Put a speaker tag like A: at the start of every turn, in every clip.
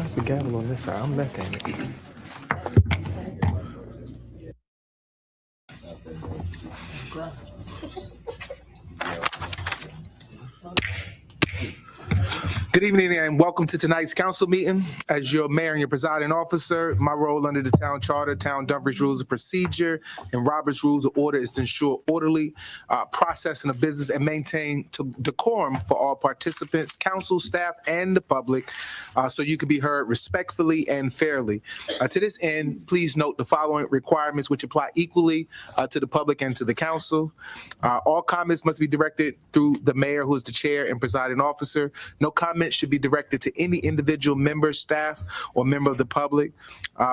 A: Why's the gavel on this side? I'm left-handed. Good evening and welcome to tonight's council meeting. As your mayor and your presiding officer, my role under the town charter, town Dumfries rules of procedure, and Robert's rules of order is to ensure orderly processing of business and maintain decorum for all participants, council, staff, and the public, so you can be heard respectfully and fairly. To this end, please note the following requirements which apply equally to the public and to the council. All comments must be directed through the mayor, who is the chair and presiding officer. No comments should be directed to any individual member, staff, or member of the public.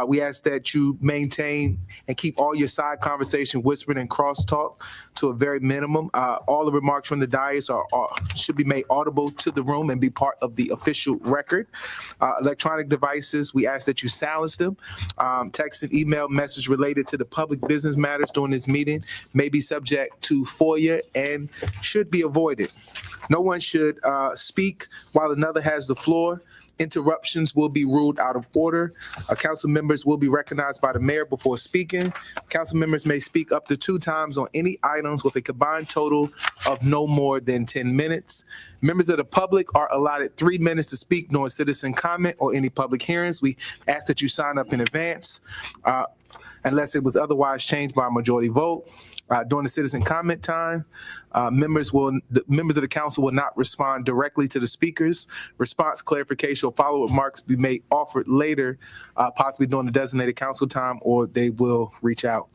A: We ask that you maintain and keep all your side conversation, whispering, and crosstalk to a very minimum. All the remarks from the dais should be made audible to the room and be part of the official record. Electronic devices, we ask that you silence them. Text and email message related to the public business matters during this meeting may be subject to FOIA and should be avoided. No one should speak while another has the floor. Interruptions will be ruled out of order. Council members will be recognized by the mayor before speaking. Council members may speak up to 2 times on any items with a combined total of no more than 10 minutes. Members of the public are allotted 3 minutes to speak during citizen comment or any public hearings. We ask that you sign up in advance unless it was otherwise changed by a majority vote. During the citizen comment time, members of the council will not respond directly to the speakers. Response, clarification, or follow-up remarks be made offered later, possibly during the designated council time, or they will reach out.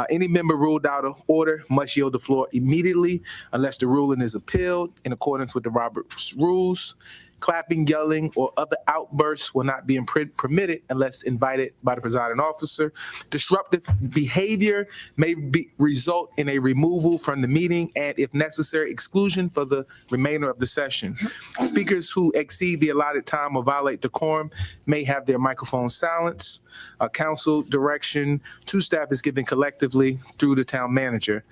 A: Any member ruled out of order must yield the floor immediately unless the ruling is appealed in accordance with the Robert's rules. Clapping, yelling, or other outbursts will not be permitted unless invited by the presiding officer. Disruptive behavior may result in a removal from the meeting and, if necessary, exclusion for the remainder of the session. Speakers who exceed the allotted time or violate decorum may have their microphones silenced. Council direction to staff is given collectively through the town manager.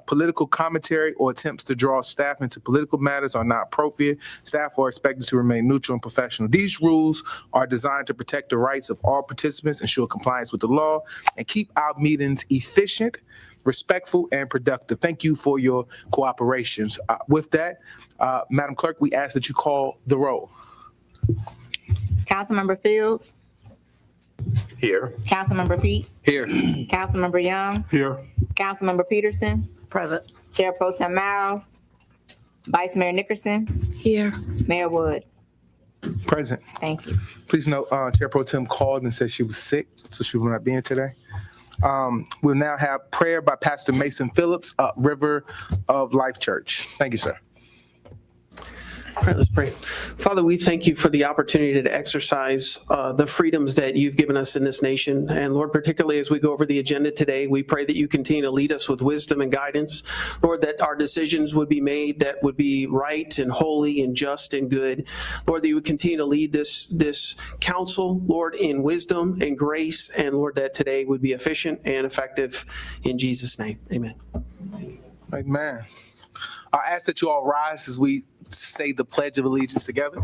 A: Political commentary or attempts to draw staff into political matters are not appropriate. Staff are expected to remain neutral and professional. These rules are designed to protect the rights of all participants, ensure compliance with the law, and keep our meetings efficient, respectful, and productive. Thank you for your cooperation. With that, Madam Clerk, we ask that you call the roll.
B: Councilmember Fields.
A: Here.
B: Councilmember Pete.
A: Here.
B: Councilmember Young.
A: Here.
B: Councilmember Peterson.
C: Present.
B: Chair Pro Tem Miles. Vice Mayor Nickerson.
C: Here.
B: Mayor Wood.
A: Present.
B: Thank you.
A: Please note, Chair Pro Tem called and said she was sick, so she will not be in today. We'll now have prayer by Pastor Mason Phillips, River of Life Church. Thank you, sir.
D: All right, let's pray. Father, we thank you for the opportunity to exercise the freedoms that you've given us in this nation. And Lord, particularly as we go over the agenda today, we pray that you continue to lead us with wisdom and guidance. Lord, that our decisions would be made that would be right and holy and just and good. Lord, that you would continue to lead this council, Lord, in wisdom and grace. And Lord, that today would be efficient and effective in Jesus' name. Amen.
A: Amen. I ask that you all rise as we say the Pledge of Allegiance together.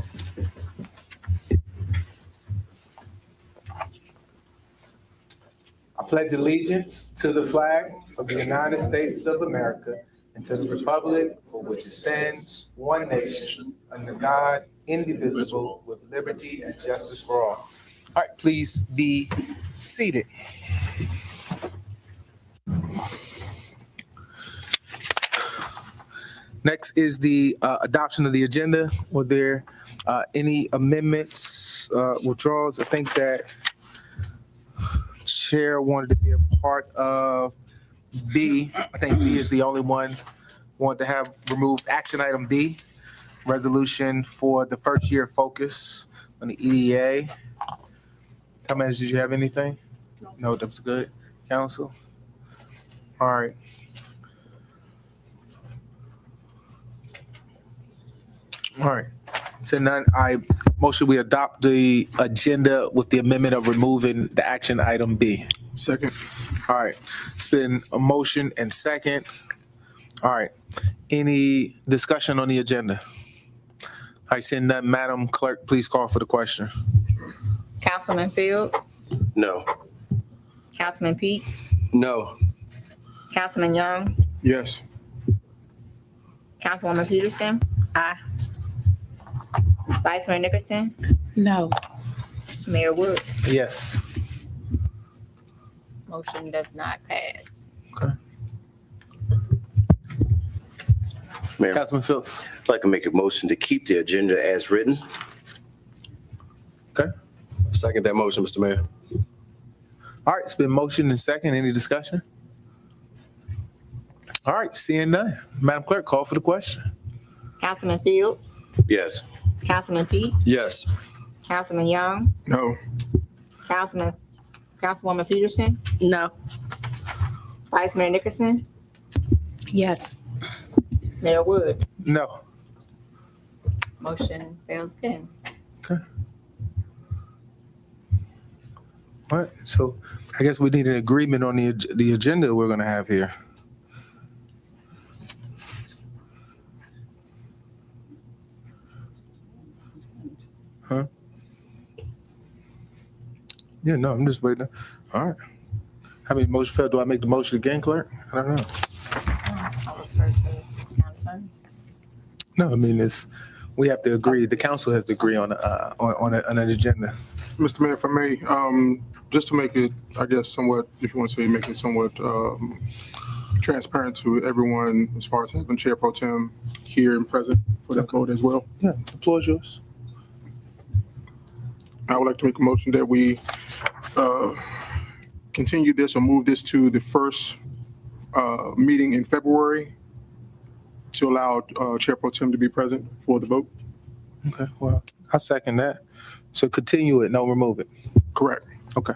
A: I pledge allegiance to the flag of the United States of America and to the republic for which it stands, one nation, under God, indivisible, with liberty and justice for all. All right, please be seated. Next is the adoption of the agenda. Were there any amendments, withdrawals? I think that Chair wanted to be a part of B. I think B is the only one wanted to have removed. Action item B, resolution for the first year focus on the EDA. How many, did you have anything? No, that's good. Council? All right. All right. So none, I motion we adopt the agenda with the amendment of removing the action item B. Second. All right. It's been a motion and second. All right. Any discussion on the agenda? I see none. Madam Clerk, please call for the question.
B: Councilman Fields,
C: No.
B: Councilman Peak,
E: No.
B: Councilman Young,
F: Yes.
B: Councilwoman Peterson. Aye. Vice Mayor Nickerson,
G: No.
B: Mayor Wood.
A: Yes.
B: Motion does not pass.
C: Mayor,
A: Councilman Phillips.
C: I'd like to make a motion to keep the agenda as written.
A: Okay.
E: Second that motion, Mr. Mayor.
A: All right, it's been motioned and second. Any discussion? All right, seeing none. Madam Clerk, call for the question.
B: Councilman Fields,
C: Yes.
B: Councilman Peak,
E: Yes.
B: Councilman Young,
F: No.
B: Councilwoman Peterson,
G: No.
B: Vice Mayor Nickerson,
G: Yes.
B: Mayor Wood.
A: No.
B: Motion fails again.
A: All right, so I guess we need an agreement on the agenda we're gonna have here. Huh? Yeah, no, I'm just waiting. All right. How many motion failed? Do I make the motion again, clerk? I don't know.
B: I'll refer to Councilman.
A: No, I mean, we have to agree, the council has to agree on an agenda.
F: Mr. Mayor, if I may, just to make it, I guess, somewhat, if you want to say, make it somewhat transparent to everyone as far as having Chair Pro Tem here and present for that vote as well.
A: Yeah, the floor is yours.
F: I would like to make a motion that we continue this or move this to the first meeting in February to allow Chair Pro Tem to be present for the vote.
A: Okay, well, I second that. So continue it, no remove it.
F: Correct.
A: Okay.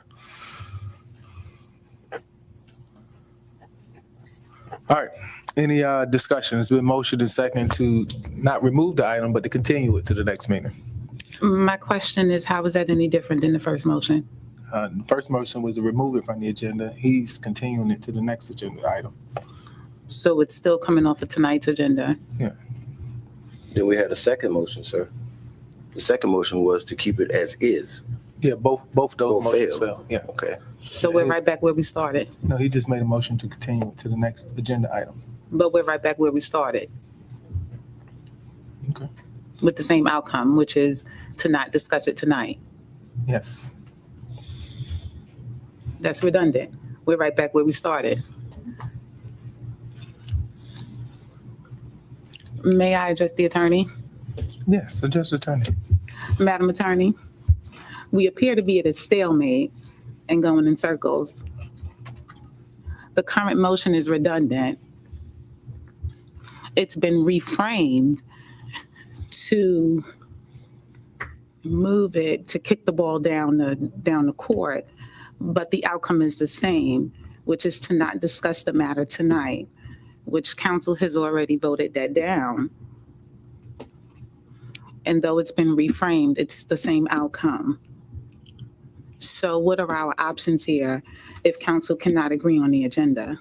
A: All right, any discussion? It's been motioned and second to not remove the item, but to continue it to the next meeting.
G: My question is, how is that any different than the first motion?
A: The first motion was to remove it from the agenda. He's continuing it to the next agenda item.
G: So it's still coming off of tonight's agenda.
C: Then we had a second motion, sir. The second motion was to keep it as is.
A: Yeah, both those
C: Both
A: motions
C: failed.
A: failed. Yeah,
C: Okay.
G: So we're right back where we started.
A: no, he just made a motion to continue it to the next agenda item.
G: But we're right back where we started
A: Okay.
G: with the same outcome, which is to not discuss it tonight.
A: Yes.
G: That's redundant. We're right back where we started. May I address the attorney?
A: Yes, address attorney.
G: Madam Attorney, we appear to be at a stalemate and going in circles. The current motion is redundant. It's been reframed to move it, to kick the ball down the court, but the outcome is the same, which is to not discuss the matter tonight, which council has already voted that down. And though it's been reframed, it's the same outcome. So what are our options here if council cannot agree on the agenda?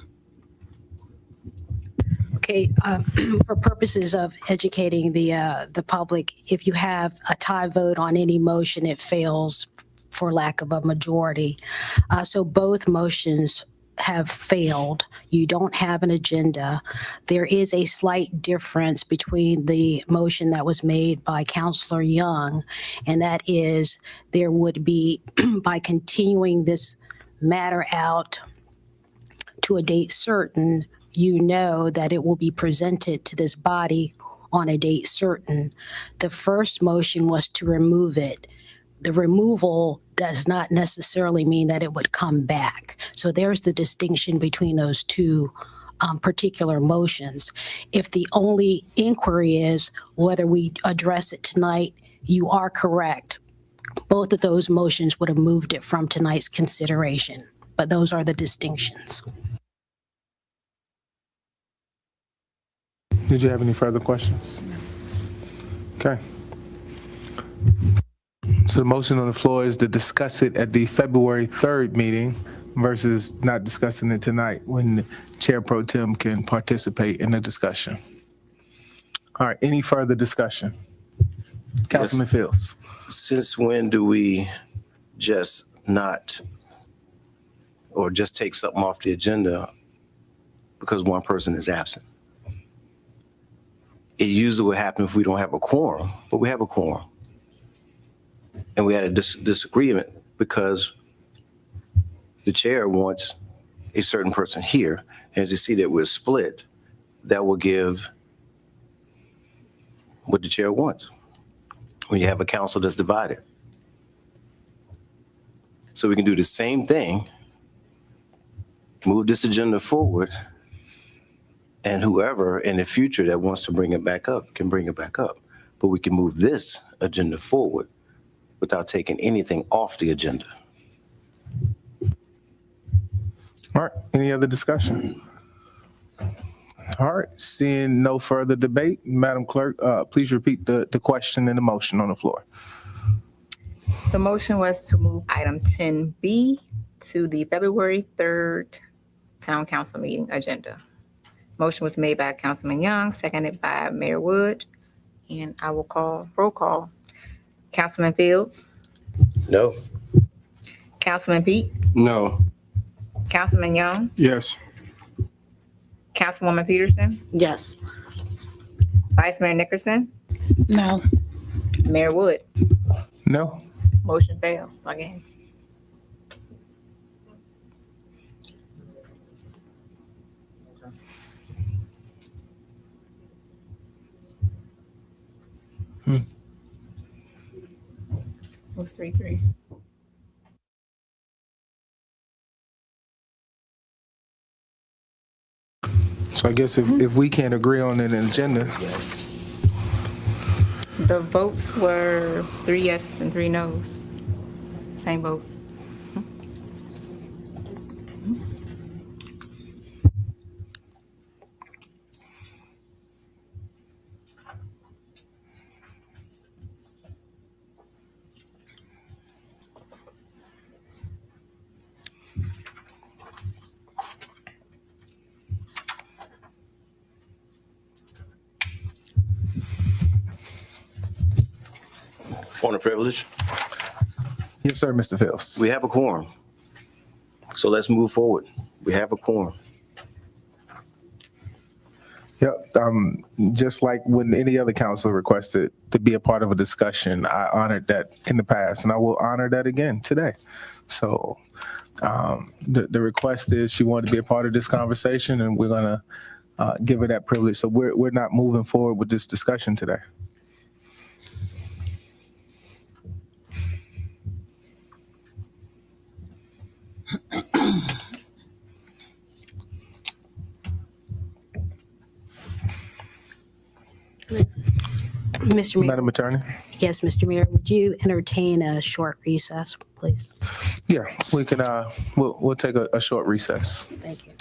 H: Okay, for purposes of educating the public, if you have a tie vote on any motion, it fails for lack of a majority. So both motions have failed. You don't have an agenda. There is a slight difference between the motion that was made by Councilor Young, and that is there would be, by continuing this matter out to a date certain, you know that it will be presented to this body on a date certain. The first motion was to remove it. The removal does not necessarily mean that it would come back. So there's the distinction between those two particular motions. If the only inquiry is whether we address it tonight, you are correct. Both of those motions would have moved it from tonight's consideration, but those are the distinctions.
A: Did you have any further questions? Okay. So the motion on the floor is to discuss it at the February 3rd meeting versus not discussing it tonight when Chair Pro Tem can participate in the discussion. All right, any further discussion? Councilman Fields.
C: Since when do we just not, or just take something off the agenda because one person is absent. It usually would happen if we don't have a quorum, but we have a quorum. And we had a disagreement because the chair wants a certain person here, and to see that we're split, that will give what the chair wants when you have a council that's divided. So we can do the same thing, move this agenda forward, and whoever in the future that wants to bring it back up can bring it back up. But we can move this agenda forward without taking anything off the agenda.
A: All right, any other discussion? All right, seeing no further debate, Madam Clerk, please repeat the question and the motion on the floor.
B: The motion was to move item 10B to the February 3rd Town Council meeting agenda. Motion was made by Councilman Young, seconded by Mayor Wood, and I will call roll call. Councilman Fields,
C: No?
B: Councilman Pete,
E: No.
B: Councilman Young,
F: Yes.
B: Councilwoman Peterson,
G: Yes.
B: Vice Mayor Nickerson,
G: No.
B: Mayor Wood.
A: No?
B: Motion fails again. It was 3-3.
A: So I guess if we can't agree on an agenda,
B: The votes were 3 yeses and 3 nos. Same votes.
C: Point of privilege?
A: yes, sir, Mr. Fields.
C: We have a quorum. So let's move forward. We have a quorum.
A: Yep. Just like when any other council requested to be a part of a discussion, I honored that in the past, and I will honor that again today. So the request is she wanted to be a part of this conversation, and we're gonna give her that privilege. So we're not moving forward with this discussion today.
H: Mr. Mayor,
A: Madam Attorney?
H: yes, Mr. Mayor, would you entertain a short recess, please?
A: Yeah, we can, we'll take a short recess.
H: Thank you.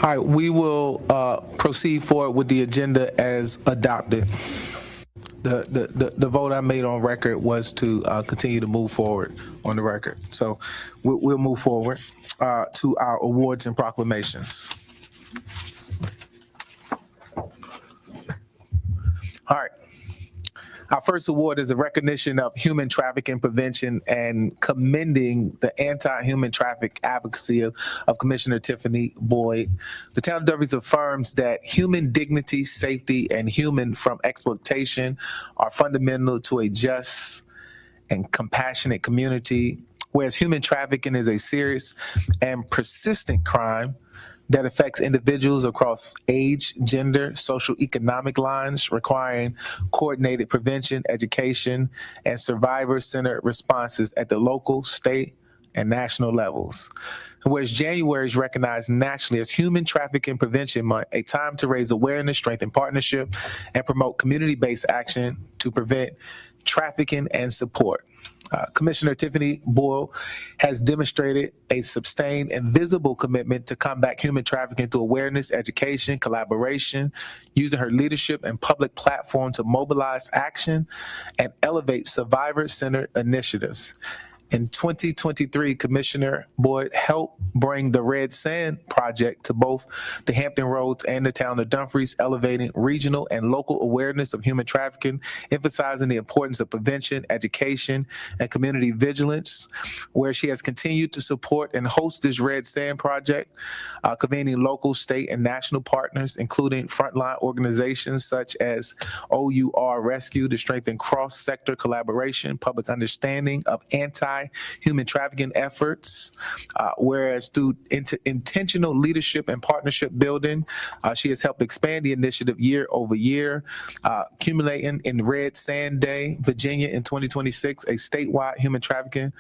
A: All right, we will proceed forward with the agenda as adopted. The vote I made on record was to continue to move forward on the record. So we'll move forward to our awards and proclamations. All right. Our first award is a recognition of human trafficking prevention and commending the anti-human traffic advocacy of Commissioner Tiffany Boyd. The town of Dumfries affirms that human dignity, safety, and human from exploitation are fundamental to a just and compassionate community, whereas human trafficking is a serious and persistent crime that affects individuals across age, gender, social economic lines, requiring coordinated prevention, education, and survivor-centered responses at the local, state, and national levels. Whereas January is recognized nationally as Human Trafficking Prevention Month, a time to raise awareness, strengthen partnership, and promote community-based action to prevent trafficking and support. Commissioner Tiffany Boyd has demonstrated a sustained and visible commitment to combat human trafficking through awareness, education, collaboration, using her leadership and public platform to mobilize action and elevate survivor-centered initiatives. In 2023, Commissioner Boyd helped bring the Red Sand Project to both the Hampton Roads and the town of Dumfries, elevating regional and local awareness of human trafficking, emphasizing the importance of prevention, education, and community vigilance, where she has continued to support and host this Red Sand Project, convening local, state, and national partners, including frontline organizations such as OUR Rescue to strengthen cross-sector collaboration, public understanding of anti-human trafficking efforts, whereas through intentional leadership and partnership building, she has helped expand the initiative year over year, accumulating in Red Sand Day, Virginia in 2026, a statewide human trafficking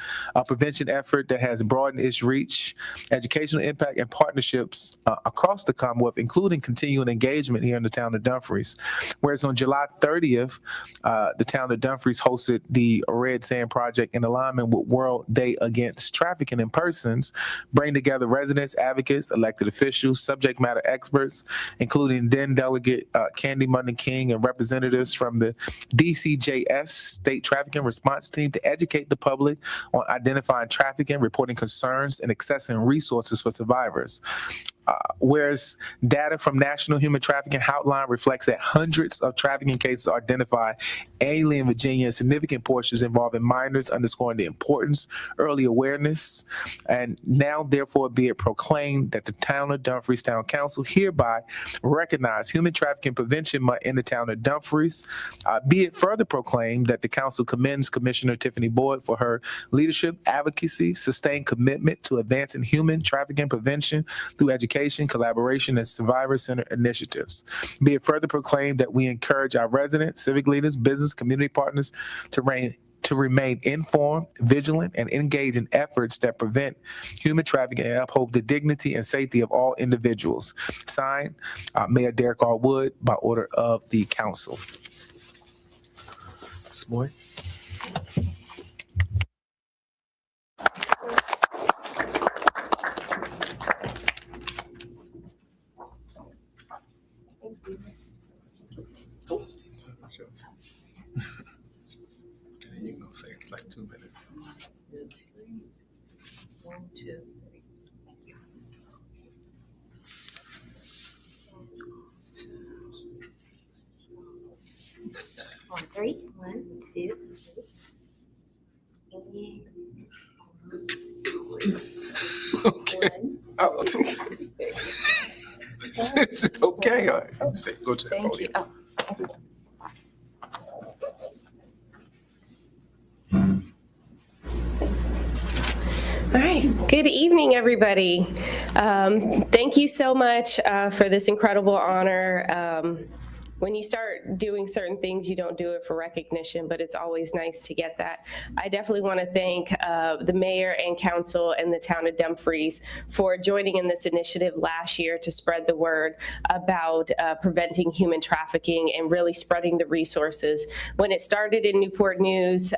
A: prevention effort that has broadened its reach, educational impact, and partnerships across the Commonwealth, including continuing engagement here in the town of Dumfries. Whereas on July 30th, the town of Dumfries hosted the Red Sand Project in alignment with World Day Against Trafficking in Persons, bring together residents, advocates, elected officials, subject matter experts, including then Delegate Candy Munden King and representatives from the DCJS State Trafficking Response Team to educate the public on identifying trafficking, reporting concerns, and accessing resources for survivors. Whereas data from National Human Trafficking Hotline reflects that hundreds of trafficking cases are identified annually in Virginia, and significant portions involving minors, underscoring the importance, early awareness, and now therefore be it proclaimed that the town of Dumfries Town Council hereby recognize Human Trafficking Prevention Month in the town of Dumfries. Be it further proclaimed that the council commends Commissioner Tiffany Boyd for her leadership, advocacy, sustained commitment to advancing human trafficking prevention through education, collaboration, and survivor-centered initiatives. Be it further proclaimed that we encourage our residents, civic leaders, business, community partners to remain informed, vigilant, and engaged in efforts that prevent human trafficking and uphold the dignity and safety of all individuals. Signed, Mayor Derek R. Wood, by order of the council. Boyd. You can go say like 2 minutes.
B: 1, 2, 3. 1, 2, 3.
A: Okay. Oh, okay. All right. Say, go to the
B: Thank you.
A: podium.
I: All right. Good evening, everybody. Thank you so much for this incredible honor. When you start doing certain things, you don't do it for recognition, but it's always nice to get that. I definitely want to thank the mayor and council and the town of Dumfries for joining in this initiative last year to spread the word about preventing human trafficking and really spreading the resources. When it started in Newport News,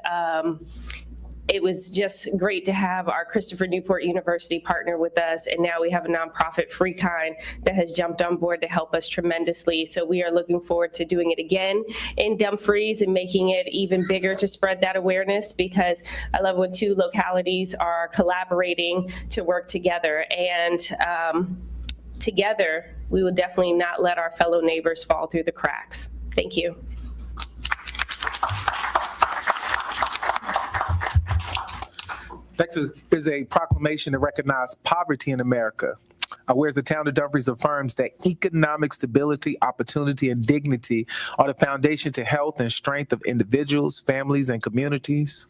I: it was just great to have our Christopher Newport University partner with us. And now we have a nonprofit, Free Kind, that has jumped on board to help us tremendously. So we are looking forward to doing it again in Dumfries and making it even bigger to spread that awareness, because I love when two localities are collaborating to work together. And together, we will definitely not let our fellow neighbors fall through the cracks. Thank you.
A: Next is a proclamation to recognize poverty in America. Whereas the town of Dumfries affirms that economic stability, opportunity, and dignity are the foundation to health and strength of individuals, families, and communities.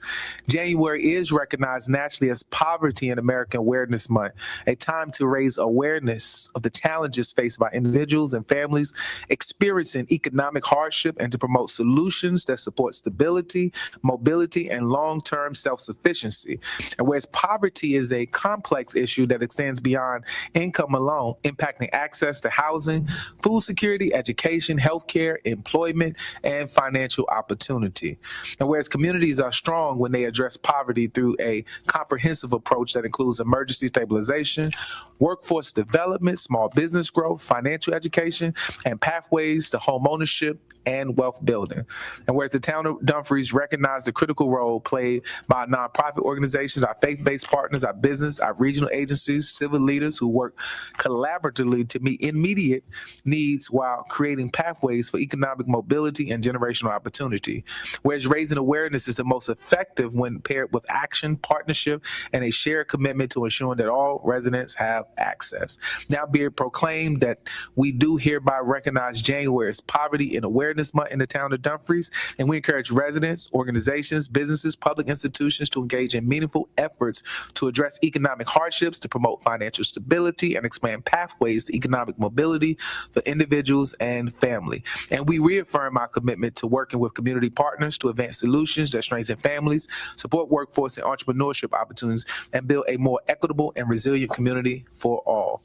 A: January is recognized nationally as Poverty in America Awareness Month, a time to raise awareness of the challenges faced by individuals and families experiencing economic hardship and to promote solutions that support stability, mobility, and long-term self-sufficiency. And whereas poverty is a complex issue that extends beyond income alone, impacting access to housing, food security, education, healthcare, employment, and financial opportunity. And whereas communities are strong when they address poverty through a comprehensive approach that includes emergency stabilization, workforce development, small business growth, financial education, and pathways to home ownership and wealth building. And whereas the town of Dumfries recognized the critical role played by nonprofit organizations, our faith-based partners, our business, our regional agencies, civil leaders who work collaboratively to meet immediate needs while creating pathways for economic mobility and generational opportunity. Whereas raising awareness is the most effective when paired with action, partnership, and a shared commitment to ensuring that all residents have access. Now be it proclaimed that we do hereby recognize January as Poverty and Awareness Month in the town of Dumfries, and we encourage residents, organizations, businesses, public institutions to engage in meaningful efforts to address economic hardships, to promote financial stability, and expand pathways to economic mobility for individuals and family. And we reaffirm our commitment to working with community partners to advance solutions that strengthen families, support workforce and entrepreneurship opportunities, and build a more equitable and resilient community for all.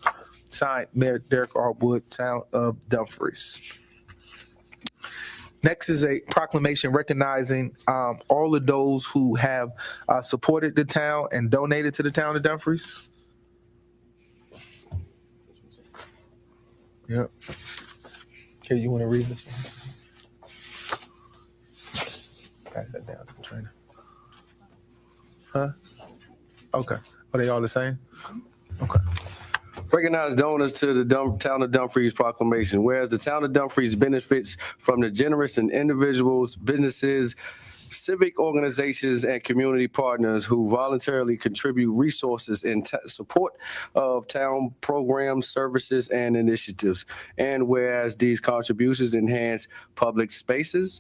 A: Signed, Mayor Derek R. Wood, town of Dumfries. Next is a proclamation recognizing all of those who have supported the town and donated to the town of Dumfries. Yep. Okay, you want to read this one? Pass that down to the trainer. Huh? Okay. Are they all the same? Okay.
E: Recognize donors to the Town of Dumfries proclamation. Whereas the Town of Dumfries benefits from the generous and individuals, businesses, civic organizations, and community partners who voluntarily contribute resources in support of town programs, services, and initiatives. And whereas these contributions enhance public spaces,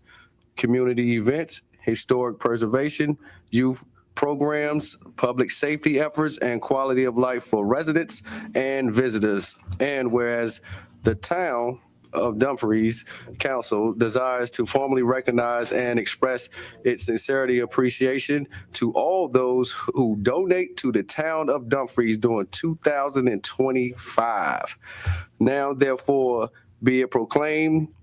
E: community events, historic preservation, youth programs, public safety efforts, and quality of life for residents and visitors. And whereas the town of Dumfries Council desires to formally recognize and express its sincerity appreciation to all those who donate to the town of Dumfries during 2025. Now, therefore, be it proclaimed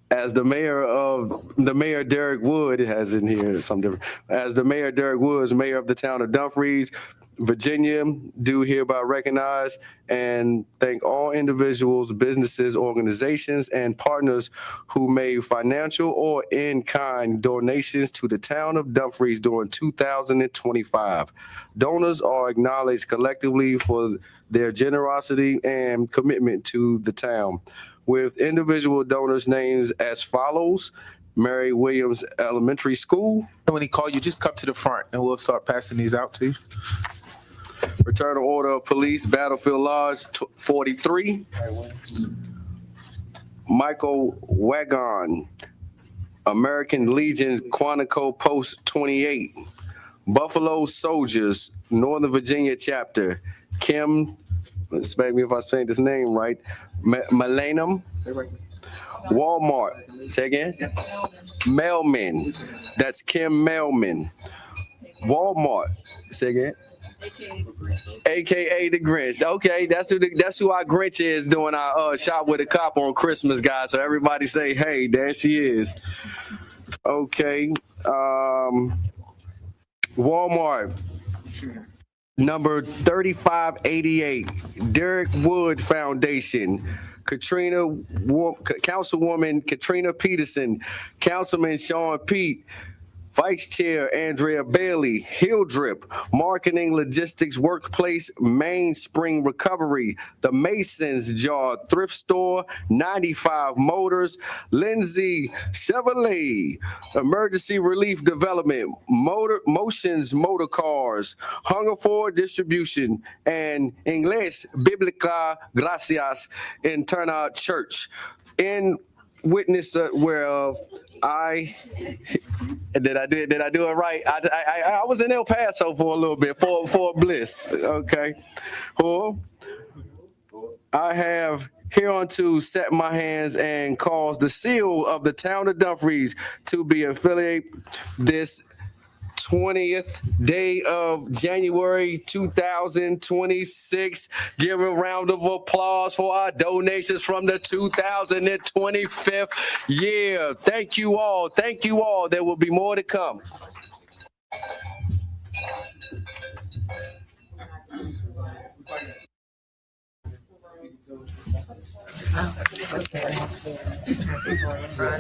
E: as the mayor Derek Wood has in here something different. As the Mayor Derek Wood, mayor of the town of Dumfries, Virginia, do hereby recognize and thank all individuals, businesses, organizations, and partners who made financial or in-kind donations to the town of Dumfries during 2025. Donors are acknowledged collectively for their generosity and commitment to the town, with individual donors' names as follows: Mary Williams Elementary School.
A: And when he call you, just come to the front and we'll start passing these out to you.
E: Fraternal Order of Police, Battlefield Lodge 43. Michael Wagon, American Legion, Quantico Post 28. Buffalo Soldiers, Northern Virginia Chapter, Kim, expect me if I say this name right, Malanum. Walmart, say again? Melman, that's Kim Melman. Walmart, say again? AKA the Grinch. Okay, that's who our Grinch is doing our shop with a cop on Christmas, guys. So everybody say, hey, there she is. Okay. Walmart, number 3588, Derek Wood Foundation, Councilwoman Katrina Peterson, Councilman Sean Pete, Vice Chair Andrea Bailey, Hildrip, Marketing Logistics Workplace, Mainspring Recovery, The Masons Jar Thrift Store, 95 Motors, Lindsay Chevrolet, Emergency Relief Development, Motions Motor Cars, Hunger for Distribution, and Ingles Biblica Gracias Interna Church. In witness whereof did I do it right? I was in El Paso for a little bit for Bliss. Okay. Who I have hereunto set my hands and caused the seal of the town of Dumfries to be affiliated this 20th day of January 2026. Give a round of applause for our donations from the 2025th year. Thank you all. Thank you all. There will be more to come.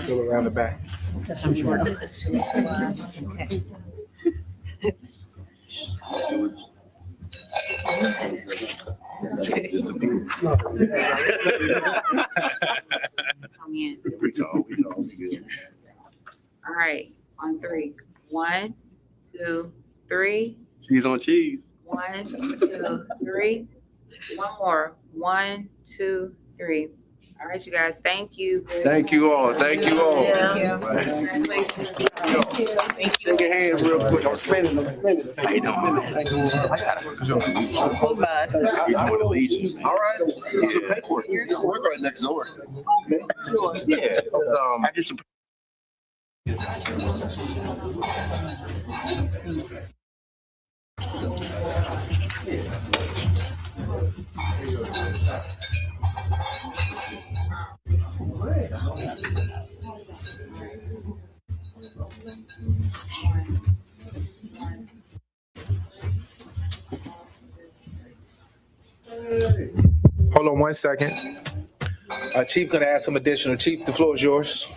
A: Go around the back.
G: All right, on three. 1, 2, 3.
E: Cheese on cheese.
G: 1, 2, 3. One more. 1, 2, 3. All right, you guys, thank you.
E: Thank you all. Thank you all. Shake your hands real quick. I'm spinning. How you doing, man? I doing allegiance. All right. We're right next door. Yeah. I did some.
A: Hold on one second. Chief gonna add some additional. Chief, the floor is yours.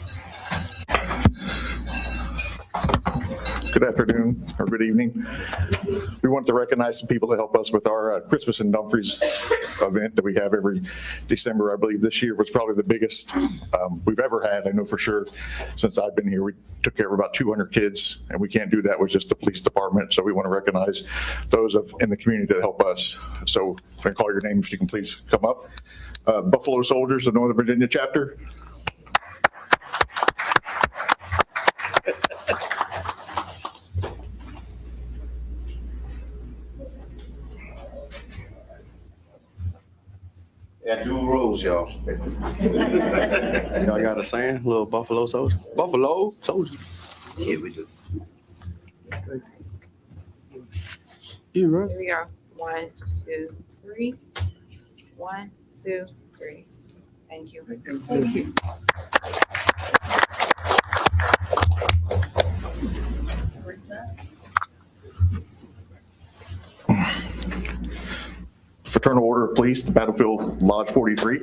J: Good afternoon or good evening. We want to recognize some people to help us with our Christmas in Dumfries event that we have every December. I believe this year was probably the biggest we've ever had. I know for sure since I've been here, we took care of about 200 kids, and we can't do that with just the police department. So we want to recognize those in the community that help us. So if I call your name, if you can please come up. Buffalo Soldiers of Northern Virginia chapter.
C: Yeah, dual roles, y'all.
E: Y'all got a saying? Little Buffalo Soldier? Buffalo Soldier.
C: Yeah, we do.
E: You right.
G: Here we go. 1, 2, 3. 1, 2, 3. Thank you. Thank you.
J: Fraternal Order of Police, the Battlefield Lodge 43.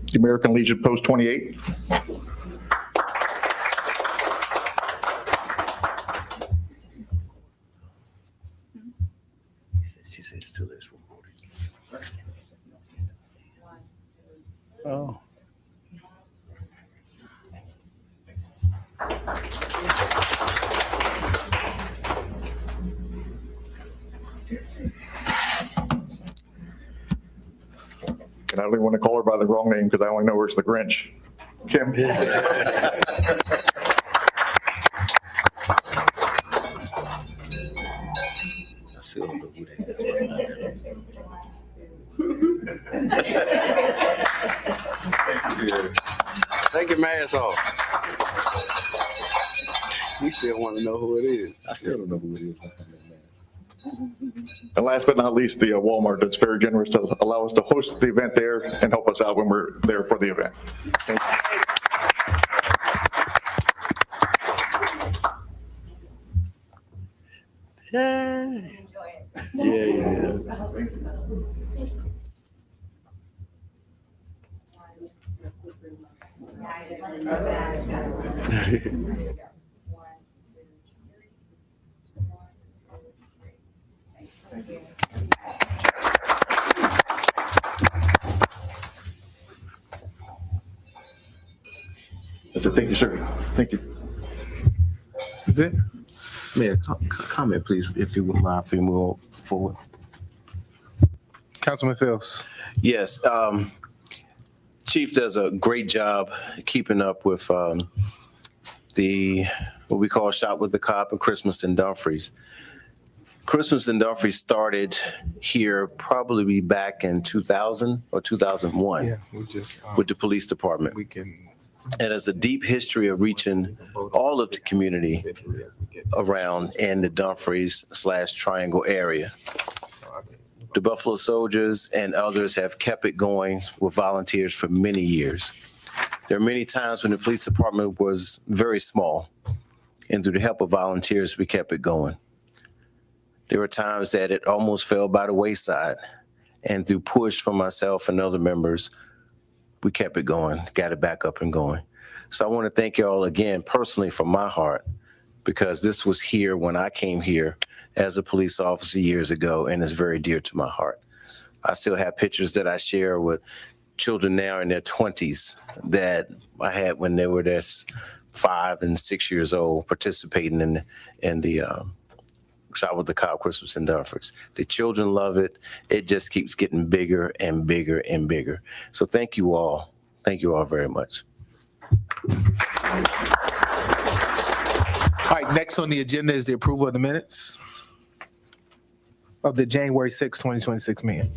J: The American Legion Post 28.
C: She said it still is recording. Oh.
J: And I don't even want to call her by the wrong name because I only know her as the Grinch. Kim.
E: Take your mask off. We still want to know who it is.
C: I still don't know who it is.
J: And last but not least, the Walmart that's very generous to allow us to host the event there and help us out when we're there for the event. Thank you.
E: Yeah.
J: That's it. Thank you, sir. Thank you.
A: Is it?
C: Mayor, comment, please, if you would mind, if we move forward.
A: Councilman Fields.
C: Yes, Chief does a great job keeping up with the, what we call Shop with the Cop and Christmas in Dumfries. Christmas in Dumfries started here probably back in 2000 or 2001
A: Yeah, we just,
C: with the police department.
A: we can.
C: And has a deep history of reaching all of the community around in the Dumfries/Triangle area. The Buffalo Soldiers and others have kept it going with volunteers for many years. There are many times when the police department was very small, and through the help of volunteers, we kept it going. There were times that it almost fell by the wayside, and through push from myself and other members, we kept it going, got it back up and going. So I want to thank you all again personally from my heart, because this was here when I came here as a police officer years ago, and it's very dear to my heart. I still have pictures that I share with children now in their 20s that I had when they were just 5 and 6 years old, participating in the Shop with the Cop Christmas in Dumfries. The children love it. It just keeps getting bigger and bigger and bigger. So thank you all. Thank you all very much.
A: All right, next on the agenda is the approval of the minutes of the January 6, 2026 meeting.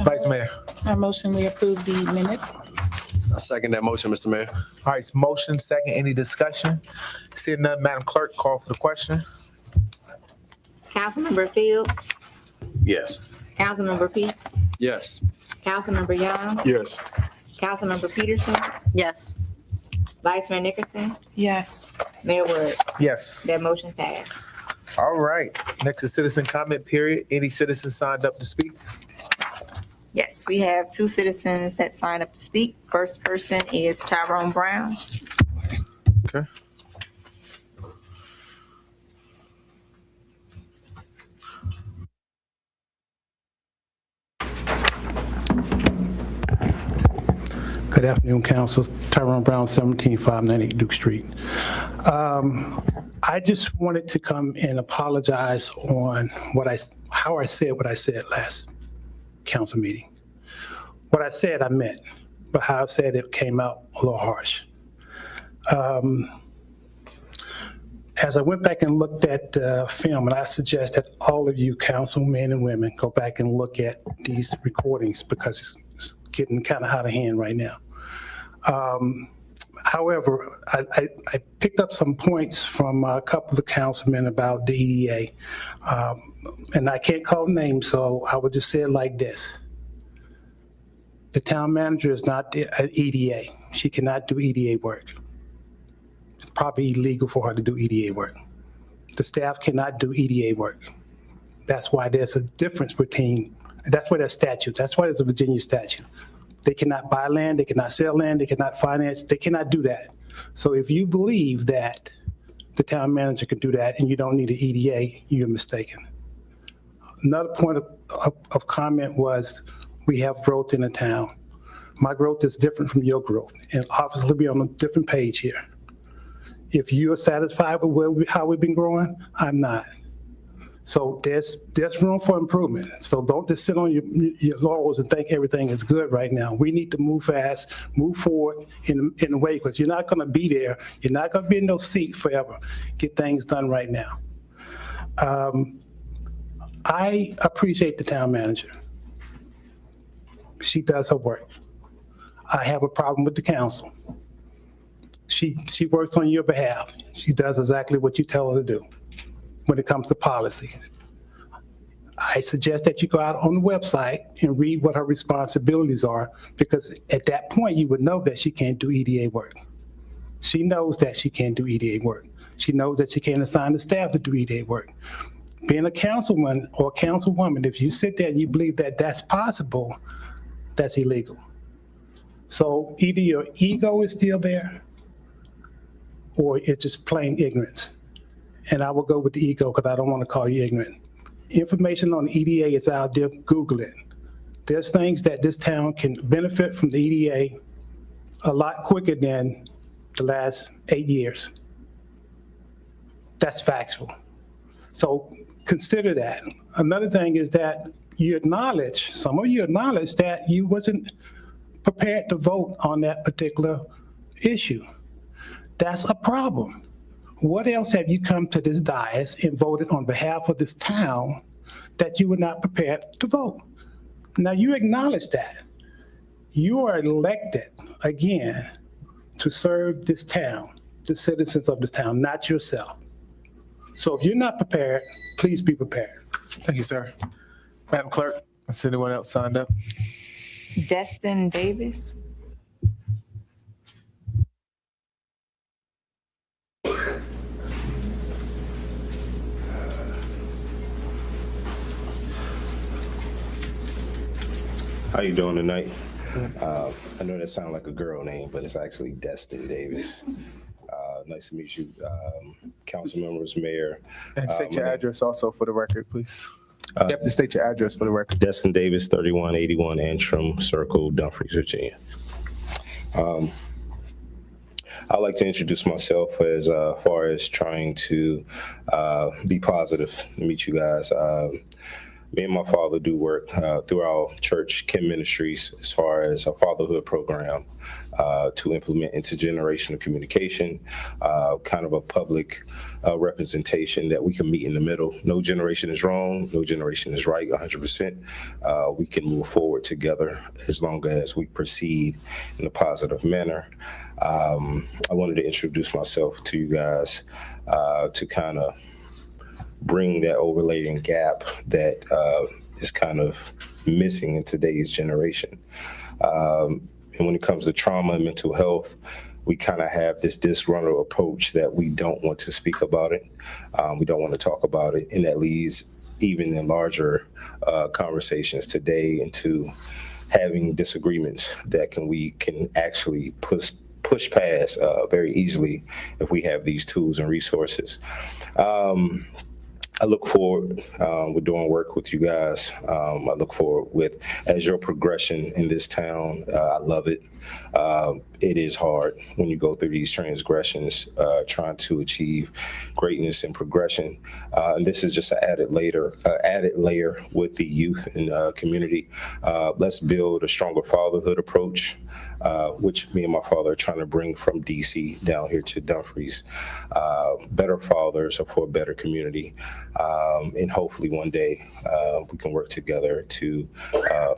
A: Vice Mayor.
G: I motion we approve the minutes.
E: I second that motion, Mr. Mayor.
A: All right, it's motion, second, any discussion? Seeing none, Madam Clerk, call for the question.
B: Councilmember Fields,
C: Yes.
B: Councilmember Pete,
E: Yes.
B: Councilmember Young,
F: Yes.
B: Councilmember Peterson,
H: Yes.
B: Vice Mayor Nickerson,
G: Yes.
B: Mayor Wood.
A: Yes.
B: That motion passed.
A: All right, next is citizen comment period. Any citizens signed up to speak?
B: Yes, we have 2 citizens that signed up to speak. First person is Tyrone Brown.
A: Okay.
K: Good afternoon, Council. Tyrone Brown, 17598 Duke Street. I just wanted to come and apologize on how I said what I said last council meeting. What I said, I meant, but how I said it came out a little harsh. As I went back and looked at the film, and I suggest that all of you councilmen and women go back and look at these recordings because it's getting kind of out of hand right now. However, I picked up some points from a couple of the councilmen about the EDA. And I can't call names, so I would just say it like this. The town manager is not an EDA. She cannot do EDA work. It's probably illegal for her to do EDA work. The staff cannot do EDA work. That's why there's a difference between, that's why there's statutes. That's why there's a Virginia statute. They cannot buy land, they cannot sell land, they cannot finance, they cannot do that. So if you believe that the town manager can do that and you don't need an EDA, you're mistaken. Another point of comment was we have growth in the town. My growth is different from your growth, and obviously we're on a different page here. If you're satisfied with how we've been growing, I'm not. So there's room for improvement. So don't just sit on your laurels and think everything is good right now. We need to move fast, move forward in a way, because you're not going to be there. You're not going to be in those seats forever. Get things done right now. I appreciate the town manager She does her work. I have a problem with the council. She works on your behalf. She does exactly what you tell her to do when it comes to policy. I suggest that you go out on the website and read what her responsibilities are, because at that point, you would know that she can't do EDA work. She knows that she can't do EDA work. She knows that she can't assign the staff to do EDA work. Being a councilman or councilwoman, if you sit there and you believe that that's possible, that's illegal. So either your ego is still there, or it's just plain ignorance. And I will go with the ego because I don't want to call you ignorant. Information on the EDA is out there, Google it. There's things that this town can benefit from the EDA a lot quicker than the last 8 years. That's factual. So consider that. Another thing is that you acknowledge, some of you acknowledge that you wasn't prepared to vote on that particular issue. That's a problem. What else have you come to this dais and voted on behalf of this town that you were not prepared to vote? Now you acknowledge that. You are elected again to serve this town, the citizens of this town, not yourself. So if you're not prepared, please be prepared.
A: Thank you, sir. Madam Clerk, is anyone else signed up?
B: Destin Davis.
C: How you doing tonight? I know that sounds like a girl name, but it's actually Destin Davis. Nice to meet you, council members, mayor.
A: And state your address also for the record, please. You have to state your address for the record.
C: Destin Davis, 3181 Antrim Circle, Dumfries, Virginia. I'd like to introduce myself as far as trying to be positive to meet you guys. Me and my father do work through our church, Kim Ministries, as far as a fatherhood program to implement intergenerational communication, kind of a public representation that we can meet in the middle. No generation is wrong, no generation is right, 100%. We can move forward together as long as we proceed in a positive manner. I wanted to introduce myself to you guys to kind of bring that overlaying gap that is kind of missing in today's generation. And when it comes to trauma and mental health, we kind of have this disgruntled approach that we don't want to speak about it. We don't want to talk about it. And that leads even in larger conversations today into having disagreements that we can actually push past very easily if we have these tools and resources. I look forward with doing work with you guys. I look forward with as your progression in this town. I love it. It is hard when you go through these transgressions, trying to achieve greatness and progression. And this is just an added layer with the youth and community. Let's build a stronger fatherhood approach, which me and my father are trying to bring from DC down here to Dumfries. Better fathers for a better community. And hopefully one day we can work together to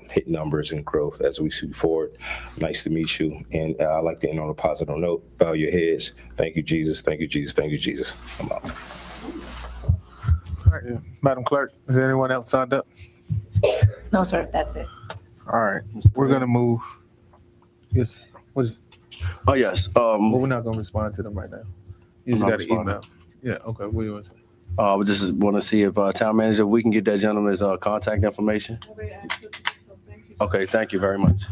C: hit numbers and growth as we see forward. Nice to meet you. And I'd like to end on a positive note. Bow your heads. Thank you, Jesus. Thank you, Jesus. Thank you, Jesus. I'm out.
A: All right, Madam Clerk, is there anyone else signed up?
B: No, sir, that's it.
A: All right, we're gonna move. Yes,
E: Oh, yes.
A: well, we're not gonna respond to them right now. You just
E: I'm
A: got
E: not
A: an email. Yeah, okay, what do you want to say?
E: We just want to see if town manager, we can get that gentleman's contact information. Okay, thank you very much.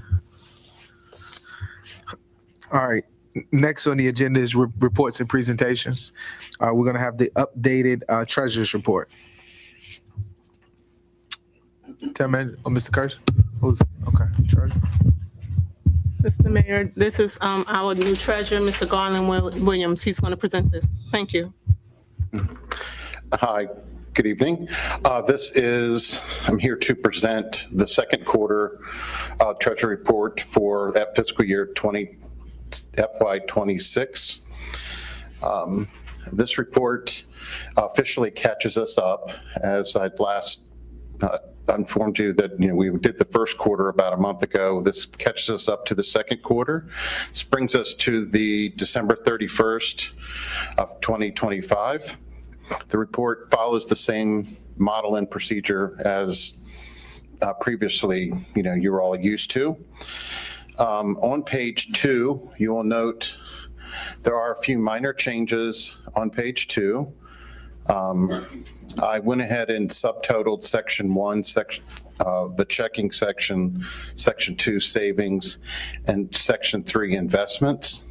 A: All right, next on the agenda is reports and presentations. We're gonna have the updated treasurer's report. Town manager, Mr. Curtis? Okay, treasurer.
L: Mr. Mayor, this is our new treasurer, Mr. Garland Williams. He's going to present this. Thank you.
M: Hi, good evening. I'm here to present the second quarter treasury report for that fiscal year FY26. This report officially catches us up as I'd last informed you that, we did the first quarter about a month ago. This catches us up to the second quarter. This brings us to the December 31st of 2025. The report follows the same model and procedure as previously, you were all used to. On page 2, you will note there are a few minor changes on page 2. I went ahead and subtotaled section 1, the checking section, section 2 savings, and section 3 investments.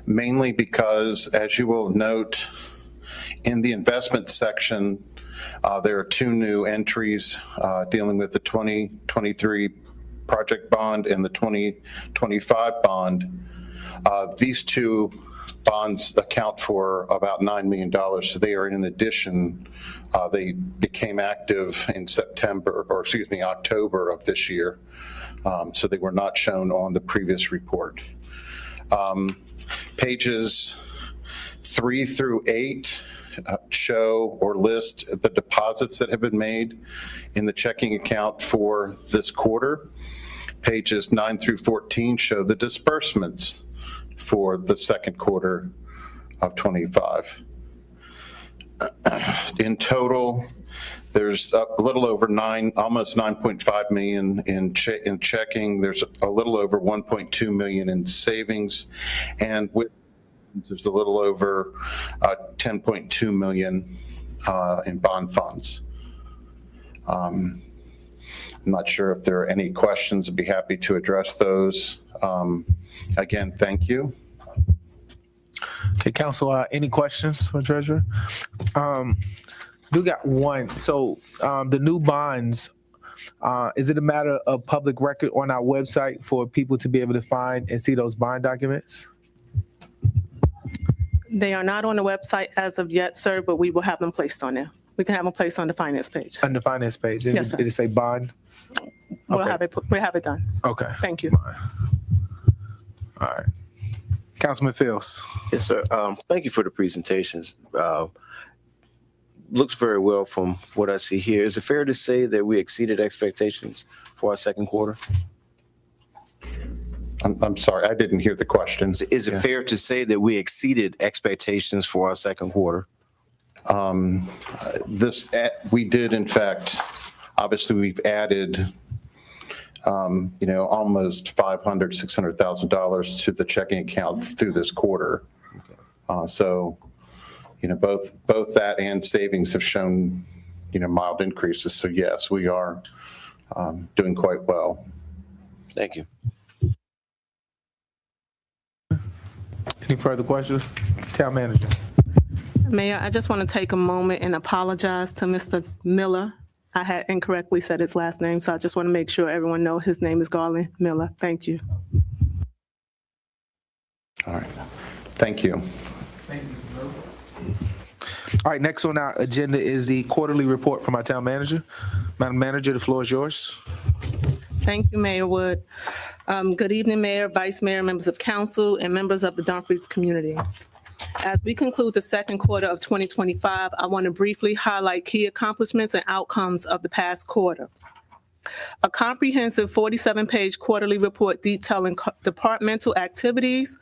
M: Mainly because, as you will note, in the investment section, there are 2 new entries dealing with the 2023 project bond and the 2025 bond. These 2 bonds account for about $9 million. So they are in addition. They became active in October of this year. So they were not shown on the previous report. Pages 3 through 8 show or list the deposits that have been made in the checking account for this quarter. Pages 9 through 14 show the disbursements for the second quarter of 25. In total, there's a little over almost 9.5 million in checking. There's a little over 1.2 million in savings, and there's a little over 10.2 million in bond funds. I'm not sure if there are any questions. I'd be happy to address those. Again, thank you.
A: Okay, Council, any questions for Treasurer? Do got one. So the new bonds, is it a matter of public record on our website for people to be able to find and see those bond documents?
L: They are not on the website as of yet, sir, but we will have them placed on there. We can have them placed on the finance page.
A: On the finance page?
L: Yes, sir.
A: Did it say bond?
L: We'll
A: Okay.
L: have it done.
A: Okay.
L: Thank you.
A: All right. Councilman Fields.
C: Yes, sir. Thank you for the presentations. Looks very well from what I see here. Is it fair to say that we exceeded expectations for our second quarter?
M: I'm sorry, I didn't hear the question.
C: Is it fair to say that we exceeded expectations for our second quarter?
M: We did, in fact. Obviously, we've added, almost $600,000 to the checking account through this quarter. So, both that and savings have shown, mild increases. So yes, we are doing quite well.
C: Thank you.
A: Any further questions? Town Manager.
L: Mayor, I just want to take a moment and apologize to Mr. Miller. I had incorrectly said his last name, so I just want to make sure everyone knows his name is Garland Miller. Thank you.
M: All right. Thank you.
A: All right, next on our agenda is the quarterly report from our Town Manager. Madam Manager, the floor is yours.
L: Thank you, Mayor Wood. Good evening, Mayor, Vice Mayor, members of council, and members of the Dumfries community. As we conclude the second quarter of 2025, I want to briefly highlight key accomplishments and outcomes of the past quarter. A comprehensive 47-page quarterly report detailing departmental activities,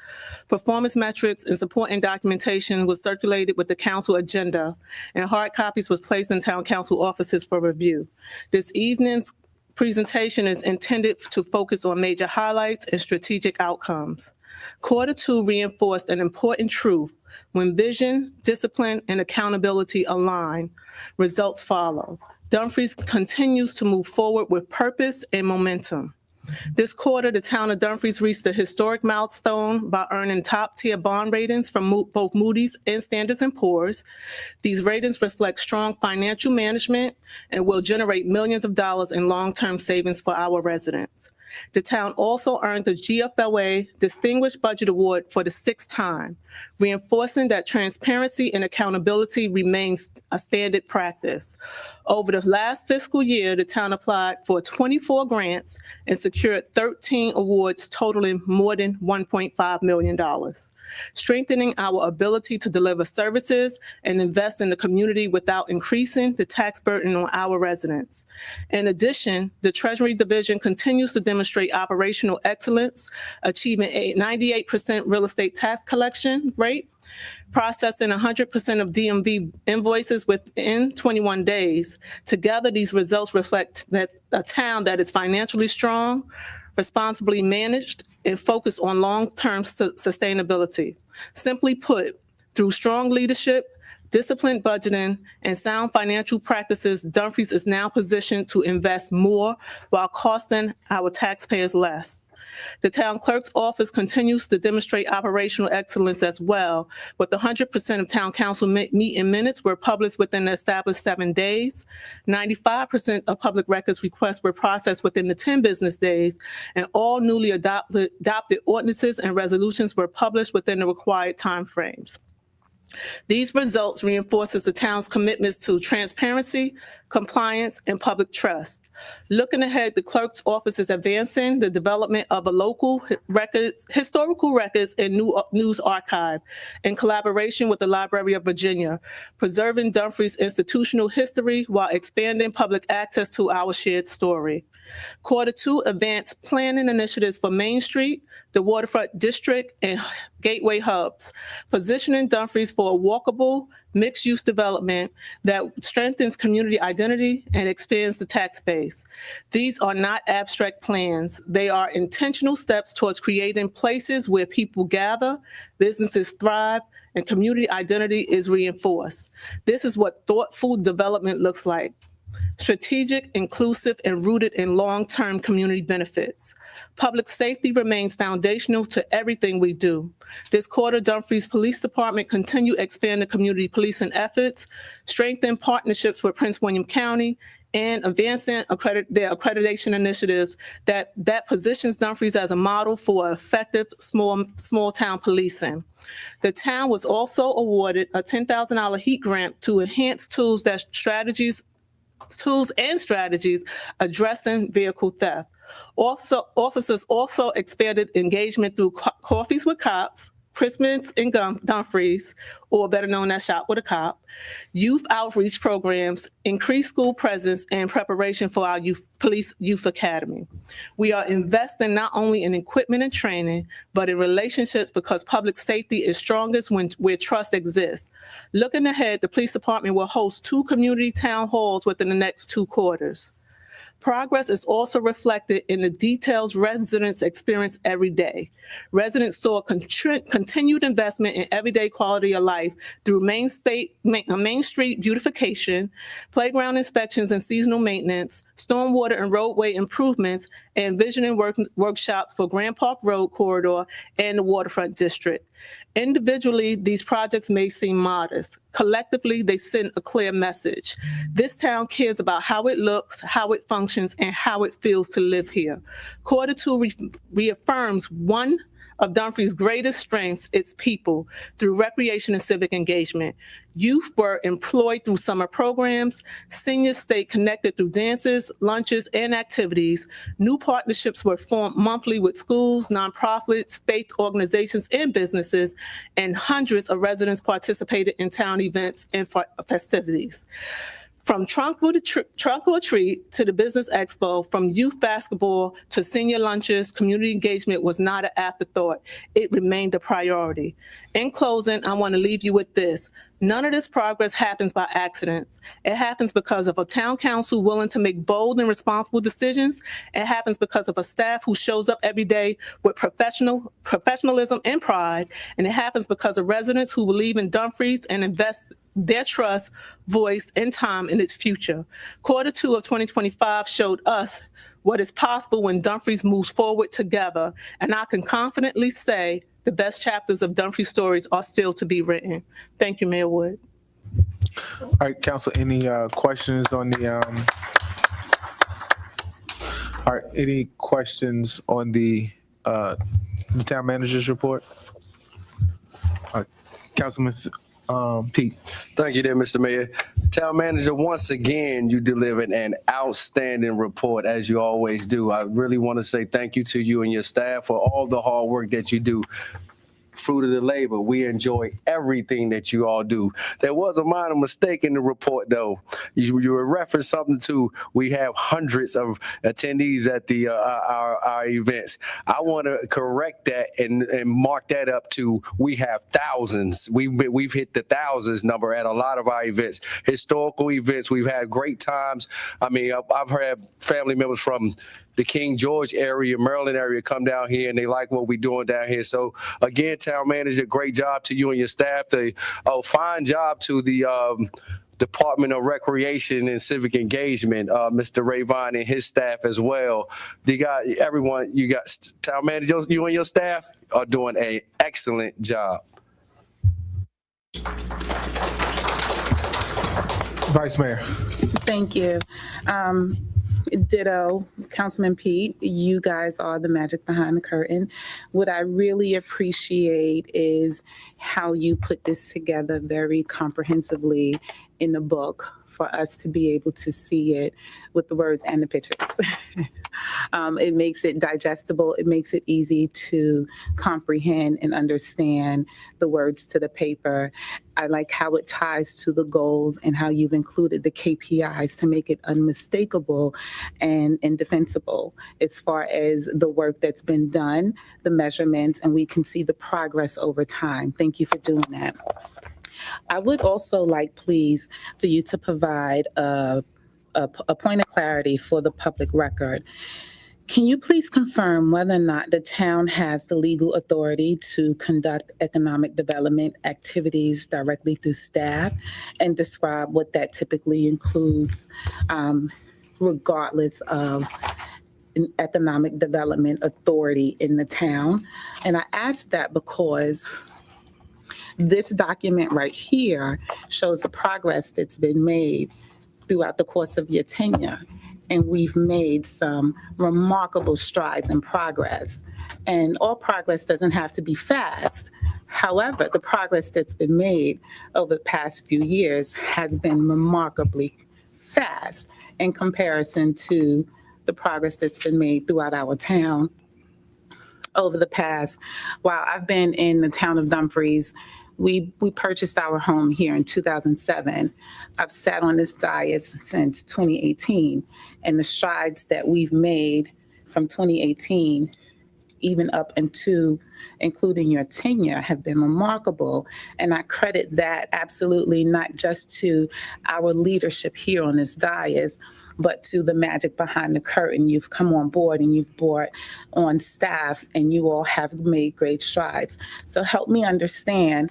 L: performance metrics, and supporting documentation was circulated with the council agenda, and hard copies was placed in town council offices for review. This evening's presentation is intended to focus on major highlights and strategic outcomes. Quarter 2 reinforced an important truth. When vision, discipline, and accountability align, results follow. Dumfries continues to move forward with purpose and momentum. This quarter, the town of Dumfries reached a historic milestone by earning top-tier bond ratings from both Moody's and Standard & Poor's. These ratings reflect strong financial management and will generate millions of dollars in long-term savings for our residents. The town also earned the GFLA Distinguished Budget Award for the 6th time, reinforcing that transparency and accountability remains a standard practice. Over the last fiscal year, the town applied for 24 grants and secured 13 awards totaling more than $1.5 million, strengthening our ability to deliver services and invest in the community without increasing the tax burden on our residents. In addition, the Treasury Division continues to demonstrate operational excellence, achieving a 98% real estate tax collection rate, processing 100% of DMV invoices within 21 days. Together, these results reflect that a town that is financially strong, responsibly managed, and focused on long-term sustainability. Simply put, through strong leadership, disciplined budgeting, and sound financial practices, Dumfries is now positioned to invest more while costing our taxpayers less. The town clerk's office continues to demonstrate operational excellence as well, with 100% of town council meeting minutes were published within the established 7 days, 95% of public records requests were processed within the 10 business days, and all newly adopted ordinances and resolutions were published within the required timeframes. These results reinforces the town's commitments to transparency, compliance, and public trust. Looking ahead, the clerk's office is advancing the development of a local historical records and news archive in collaboration with the Library of Virginia, preserving Dumfries' institutional history while expanding public access to our shared story. Quarter 2 advanced planning initiatives for Main Street, the Waterfront District, and Gateway hubs, positioning Dumfries for a walkable, mixed-use development that strengthens community identity and expands the tax base. These are not abstract plans. They are intentional steps towards creating places where people gather, businesses thrive, and community identity is reinforced. This is what thoughtful development looks like. Strategic, inclusive, and rooted in long-term community benefits. Public safety remains foundational to everything we do. This quarter, Dumfries Police Department continue expanding community policing efforts, strengthen partnerships with Prince William County, and advancing their accreditation initiatives that positions Dumfries as a model for effective small town policing. The town was also awarded a $10,000 HEAT grant to enhance tools and strategies addressing vehicle theft. Also, officers also expanded engagement through Coffees with Cops, Christmas in Dumfries, or better known as Shop with a Cop, youth outreach programs, increased school presence, and preparation for our police youth academy. We are investing not only in equipment and training, but in relationships, because public safety is strongest where trust exists. Looking ahead, the police department will host 2 community town halls within the next 2 quarters. Progress is also reflected in the details residents experience every day. Residents saw continued investment in everyday quality of life through Main Street beautification, playground inspections and seasonal maintenance, stormwater and roadway improvements, and visioning workshops for Grand Park Road corridor and the Waterfront District. Individually, these projects may seem modest. Collectively, they send a clear message. This town cares about how it looks, how it functions, and how it feels to live here. Quarter 2 reaffirms one of Dumfries' greatest strengths, its people, through recreation and civic engagement. Youth were employed through summer programs, seniors stayed connected through dances, lunches, and activities. New partnerships were formed monthly with schools, nonprofits, faith organizations, and businesses, and hundreds of residents participated in town events and festivities. From Trunk or Treat to the Business Expo, from youth basketball to senior lunches, community engagement was not an afterthought. It remained a priority. In closing, I want to leave you with this. None of this progress happens by accident. It happens because of a town council willing to make bold and responsible decisions. It happens because of a staff who shows up every day with professionalism and pride. And it happens because of residents who believe in Dumfries and invest their trust, voice, and time in its future. Quarter 2 of 2025 showed us what is possible when Dumfries moves forward together, and I can confidently say the best chapters of Dumfries stories are still to be written. Thank you, Mayor Wood.
A: All right, council, any questions on the, All right, any questions on the town manager's report? Councilman Pete.
E: Thank you there, Mr. Mayor. Town Manager, once again, you delivered an outstanding report, as you always do. I really want to say thank you to you and your staff for all the hard work that you do. Fruit of the labor. We enjoy everything that you all do. There was a minor mistake in the report, though. You were referencing something to we have hundreds of attendees at the our events. I want to correct that and mark that up to we have thousands. We've hit the thousands number at a lot of our events. Historical events. We've had great times. I mean, I've had family members from the King George area, Maryland area come down here and they like what we're doing down here. So again, Town Manager, great job to you and your staff. Fine job to the Department of Recreation and Civic Engagement, Mr. Ray Vine and his staff as well. You got Town Manager, you and your staff are doing an excellent job.
A: Vice Mayor.
G: Thank you. Ditto, Councilman Pete, you guys are the magic behind the curtain. What I really appreciate is how you put this together very comprehensively in the book for us to be able to see it with the words and the pictures. It makes it digestible. It makes it easy to comprehend and understand the words to the paper. I like how it ties to the goals and how you've included the KPIs to make it unmistakable and defensible as far as the work that's been done, the measurements, and we can see the progress over time. Thank you for doing that. I would also like, please, for you to provide a point of clarity for the public record. Can you please confirm whether or not the town has the legal authority to conduct economic development activities directly through staff and describe what that typically includes, regardless of an economic development authority in the town? And I ask that because this document right here shows the progress that's been made throughout the course of your tenure. And we've made some remarkable strides in progress. And all progress doesn't have to be fast. However, the progress that's been made over the past few years has been remarkably fast in comparison to the progress that's been made throughout our town over the past. While I've been in the town of Dumfries, we purchased our home here in 2007. I've sat on this dais since 2018, and the strides that we've made from 2018, even up into including your tenure, have been remarkable. And I credit that absolutely not just to our leadership here on this dais, but to the magic behind the curtain. You've come on board and you've brought on staff, and you all have made great strides. So help me understand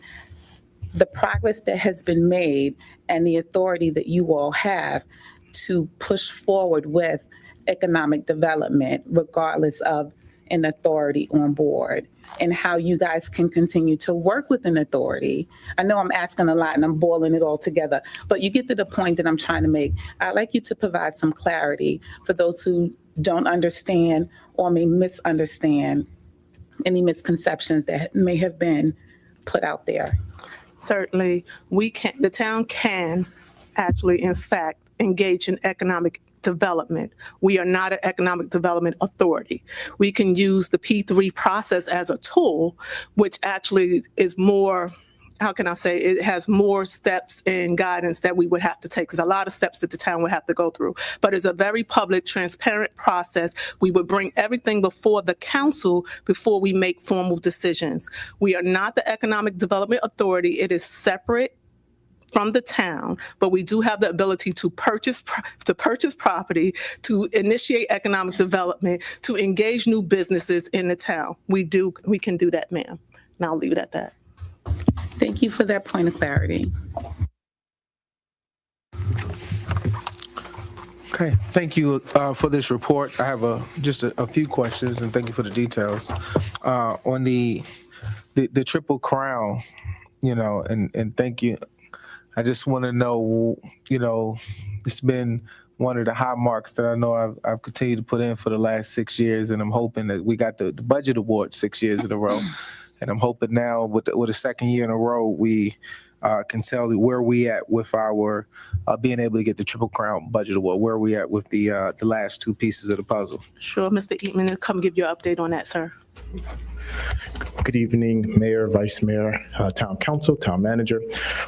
G: the progress that has been made and the authority that you all have to push forward with economic development, regardless of an authority on board, and how you guys can continue to work with an authority. I know I'm asking a lot and I'm boiling it all together, but you get to the point that I'm trying to make. I'd like you to provide some clarity for those who don't understand or may misunderstand any misconceptions that may have been put out there.
L: Certainly, the town can actually, in fact, engage in economic development. We are not an economic development authority. We can use the P3 process as a tool, which actually is more, how can I say, it has more steps and guidance that we would have to take. There's a lot of steps that the town would have to go through, but it's a very public, transparent process. We would bring everything before the council before we make formal decisions. We are not the economic development authority. It is separate from the town, but we do have the ability to purchase property, to initiate economic development, to engage new businesses in the town. We can do that, ma'am. And I'll leave it at that.
G: Thank you for that point of clarity.
A: Okay, thank you for this report. I have just a few questions, and thank you for the details. On the Triple Crown, and thank you. I just want to know, it's been one of the high marks that I know I've continued to put in for the last 6 years, and I'm hoping that we got the budget award 6 years in a row, and I'm hoping now with the second year in a row we can tell where we at with our being able to get the Triple Crown budget award. Where are we at with the last two pieces of the puzzle?
L: Sure, Mr. Eatman will come give you an update on that, sir.
N: Good evening, Mayor, Vice Mayor, Town Council, Town Manager.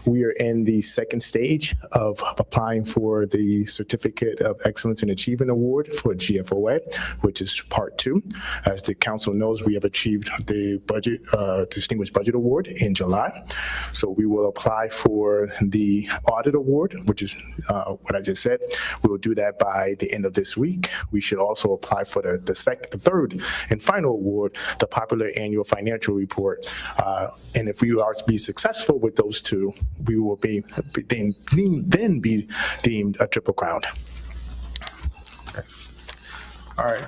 N: We are in the second stage of applying for the Certificate of Excellence in Achievement Award for GFOA, which is Part 2. As the council knows, we have achieved the budget, Distinguished Budget Award in July. So we will apply for the Audit Award, which is what I just said. We will do that by the end of this week. We should also apply for the third and final award, the Popular Annual Financial Report. And if we are to be successful with those two, we will be deemed a Triple Crown.
A: All right.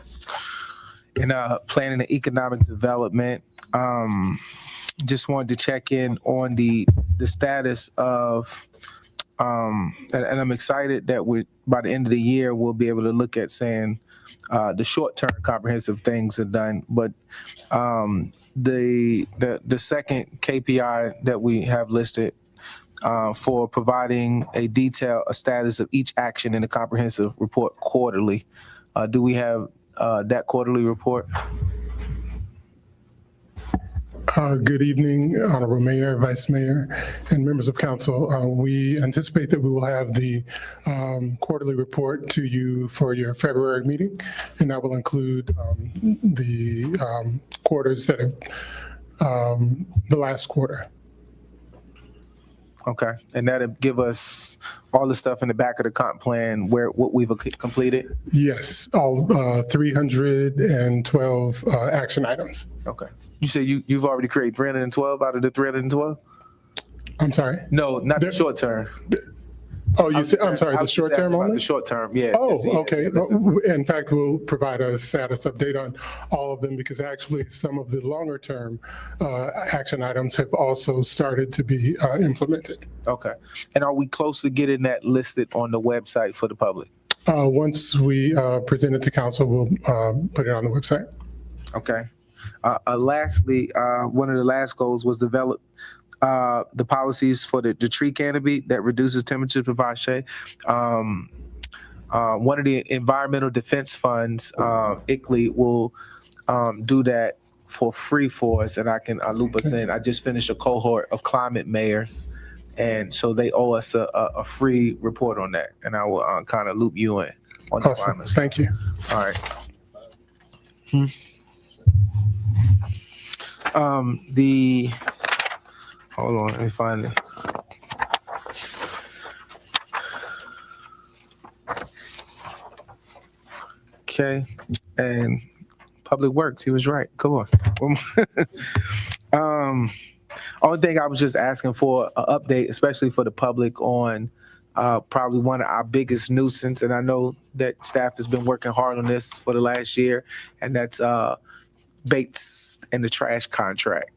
A: In planning and economic development, just wanted to check in on the status of, and I'm excited that by the end of the year, we'll be able to look at saying the short-term comprehensive things are done, but the second KPI that we have listed for providing a status of each action in the comprehensive report quarterly. Do we have that quarterly report?
F: Good evening, Honorable Mayor, Vice Mayor, and members of council. We anticipate that we will have the quarterly report to you for your February meeting, and that will include the quarters that have, the last quarter.
A: Okay, and that'll give us all the stuff in the back of the comp plan what we've completed?
F: Yes, all 312 action items.
A: Okay. You say you've already created 312 out of the 312?
F: I'm sorry?
A: No, not the short term.
F: Oh, you said, I'm sorry, the short term only?
A: The short term, yeah.
F: Oh,
A: Just, yeah,
F: okay.
A: yeah,
F: In fact, we'll provide a status update on all of them because actually some of the longer term action items have also started to be implemented.
A: Okay. And are we close to getting that listed on the website for the public?
F: Once we present it to council, we'll put it on the website.
A: Okay. Lastly, one of the last goals was develop the policies for the tree canopy that reduces temperature, provide shade. One of the environmental defense funds, ICLEI, will do that for free for us, and I'll loop us in. I just finished a cohort of climate mayors, and so they owe us a free report on that, and I will kind of loop you in on the
F: Awesome.
A: climate.
F: Thank you.
A: All right. Hold on, let me find it. Okay, and Public Works, he was right. Come on. Only thing I was just asking for an update, especially for the public, on probably one of our biggest nuisance, and I know that staff has been working hard on this for the last year, and that's Bates and the trash contract.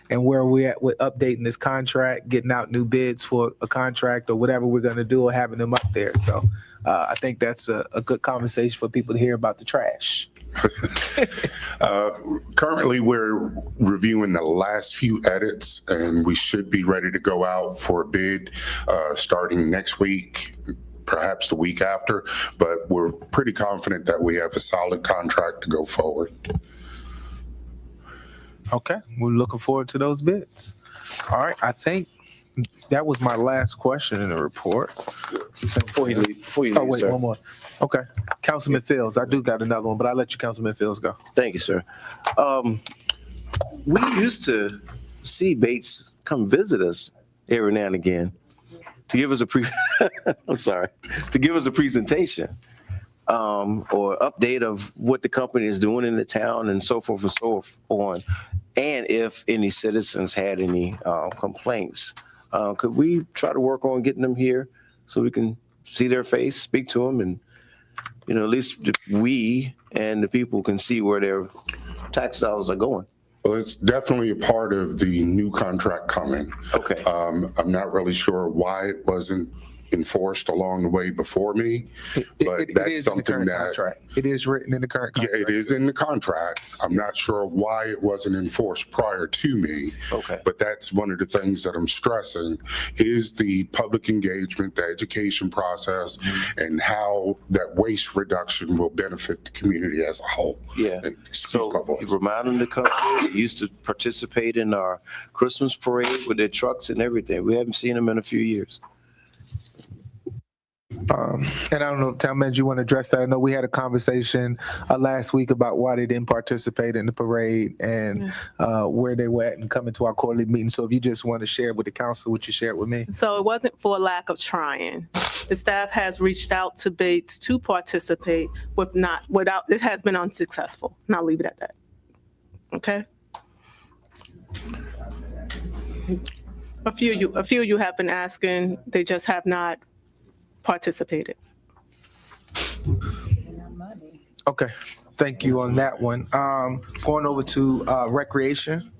A: And where we at with updating this contract, getting out new bids for a contract or whatever we're going to do, or having them up there. So I think that's a good conversation for people to hear about the trash.
O: Currently, we're reviewing the last few edits, and we should be ready to go out for a bid starting next week, perhaps the week after. But we're pretty confident that we have a solid contract to go forward.
A: Okay, we're looking forward to those bids. All right, I think that was my last question in the report.
C: Before you leave,
A: Oh, wait,
C: sir.
A: one more. Okay, Councilman Fields, I do got another one, but I'll let you, Councilman Fields, go.
C: Thank you, sir. We used to see Bates come visit us every now and again to give us a to give us a presentation or update of what the company is doing in the town and so forth and so on. And if any citizens had any complaints, could we try to work on getting them here so we can see their face, speak to them, and at least we and the people can see where their tax dollars are going?
O: Well, it's definitely a part of the new contract coming.
C: Okay.
O: I'm not really sure why it wasn't enforced along the way before me. But
A: It
O: that's
A: is in the
O: something
A: current
O: that,
A: contract. It is written in the current
O: yeah,
A: contract.
O: it is in the contract. I'm not
A: Yes.
O: sure why it wasn't enforced prior to me.
C: Okay.
O: But that's one of the things that I'm stressing is the public engagement, the education process, and how that waste reduction will benefit the community as a whole.
C: Yeah.
O: And excuse my
C: So
O: voice.
C: you remind them to come here. They used to participate in our Christmas parade with their trucks and everything. We haven't seen them in a few years.
A: And I don't know if Town Manager, you want to address that? I know we had a conversation last week about why they didn't participate in the parade and where they were at and coming to our quarterly meeting. So if you just want to share with the council what you shared with me.
L: So it wasn't for lack of trying. The staff has reached out to Bates to participate without, it has been unsuccessful. And I'll leave it at that. Okay? A few of you have been asking, they just have not participated.
A: Okay, thank you on that one. Going over to recreation.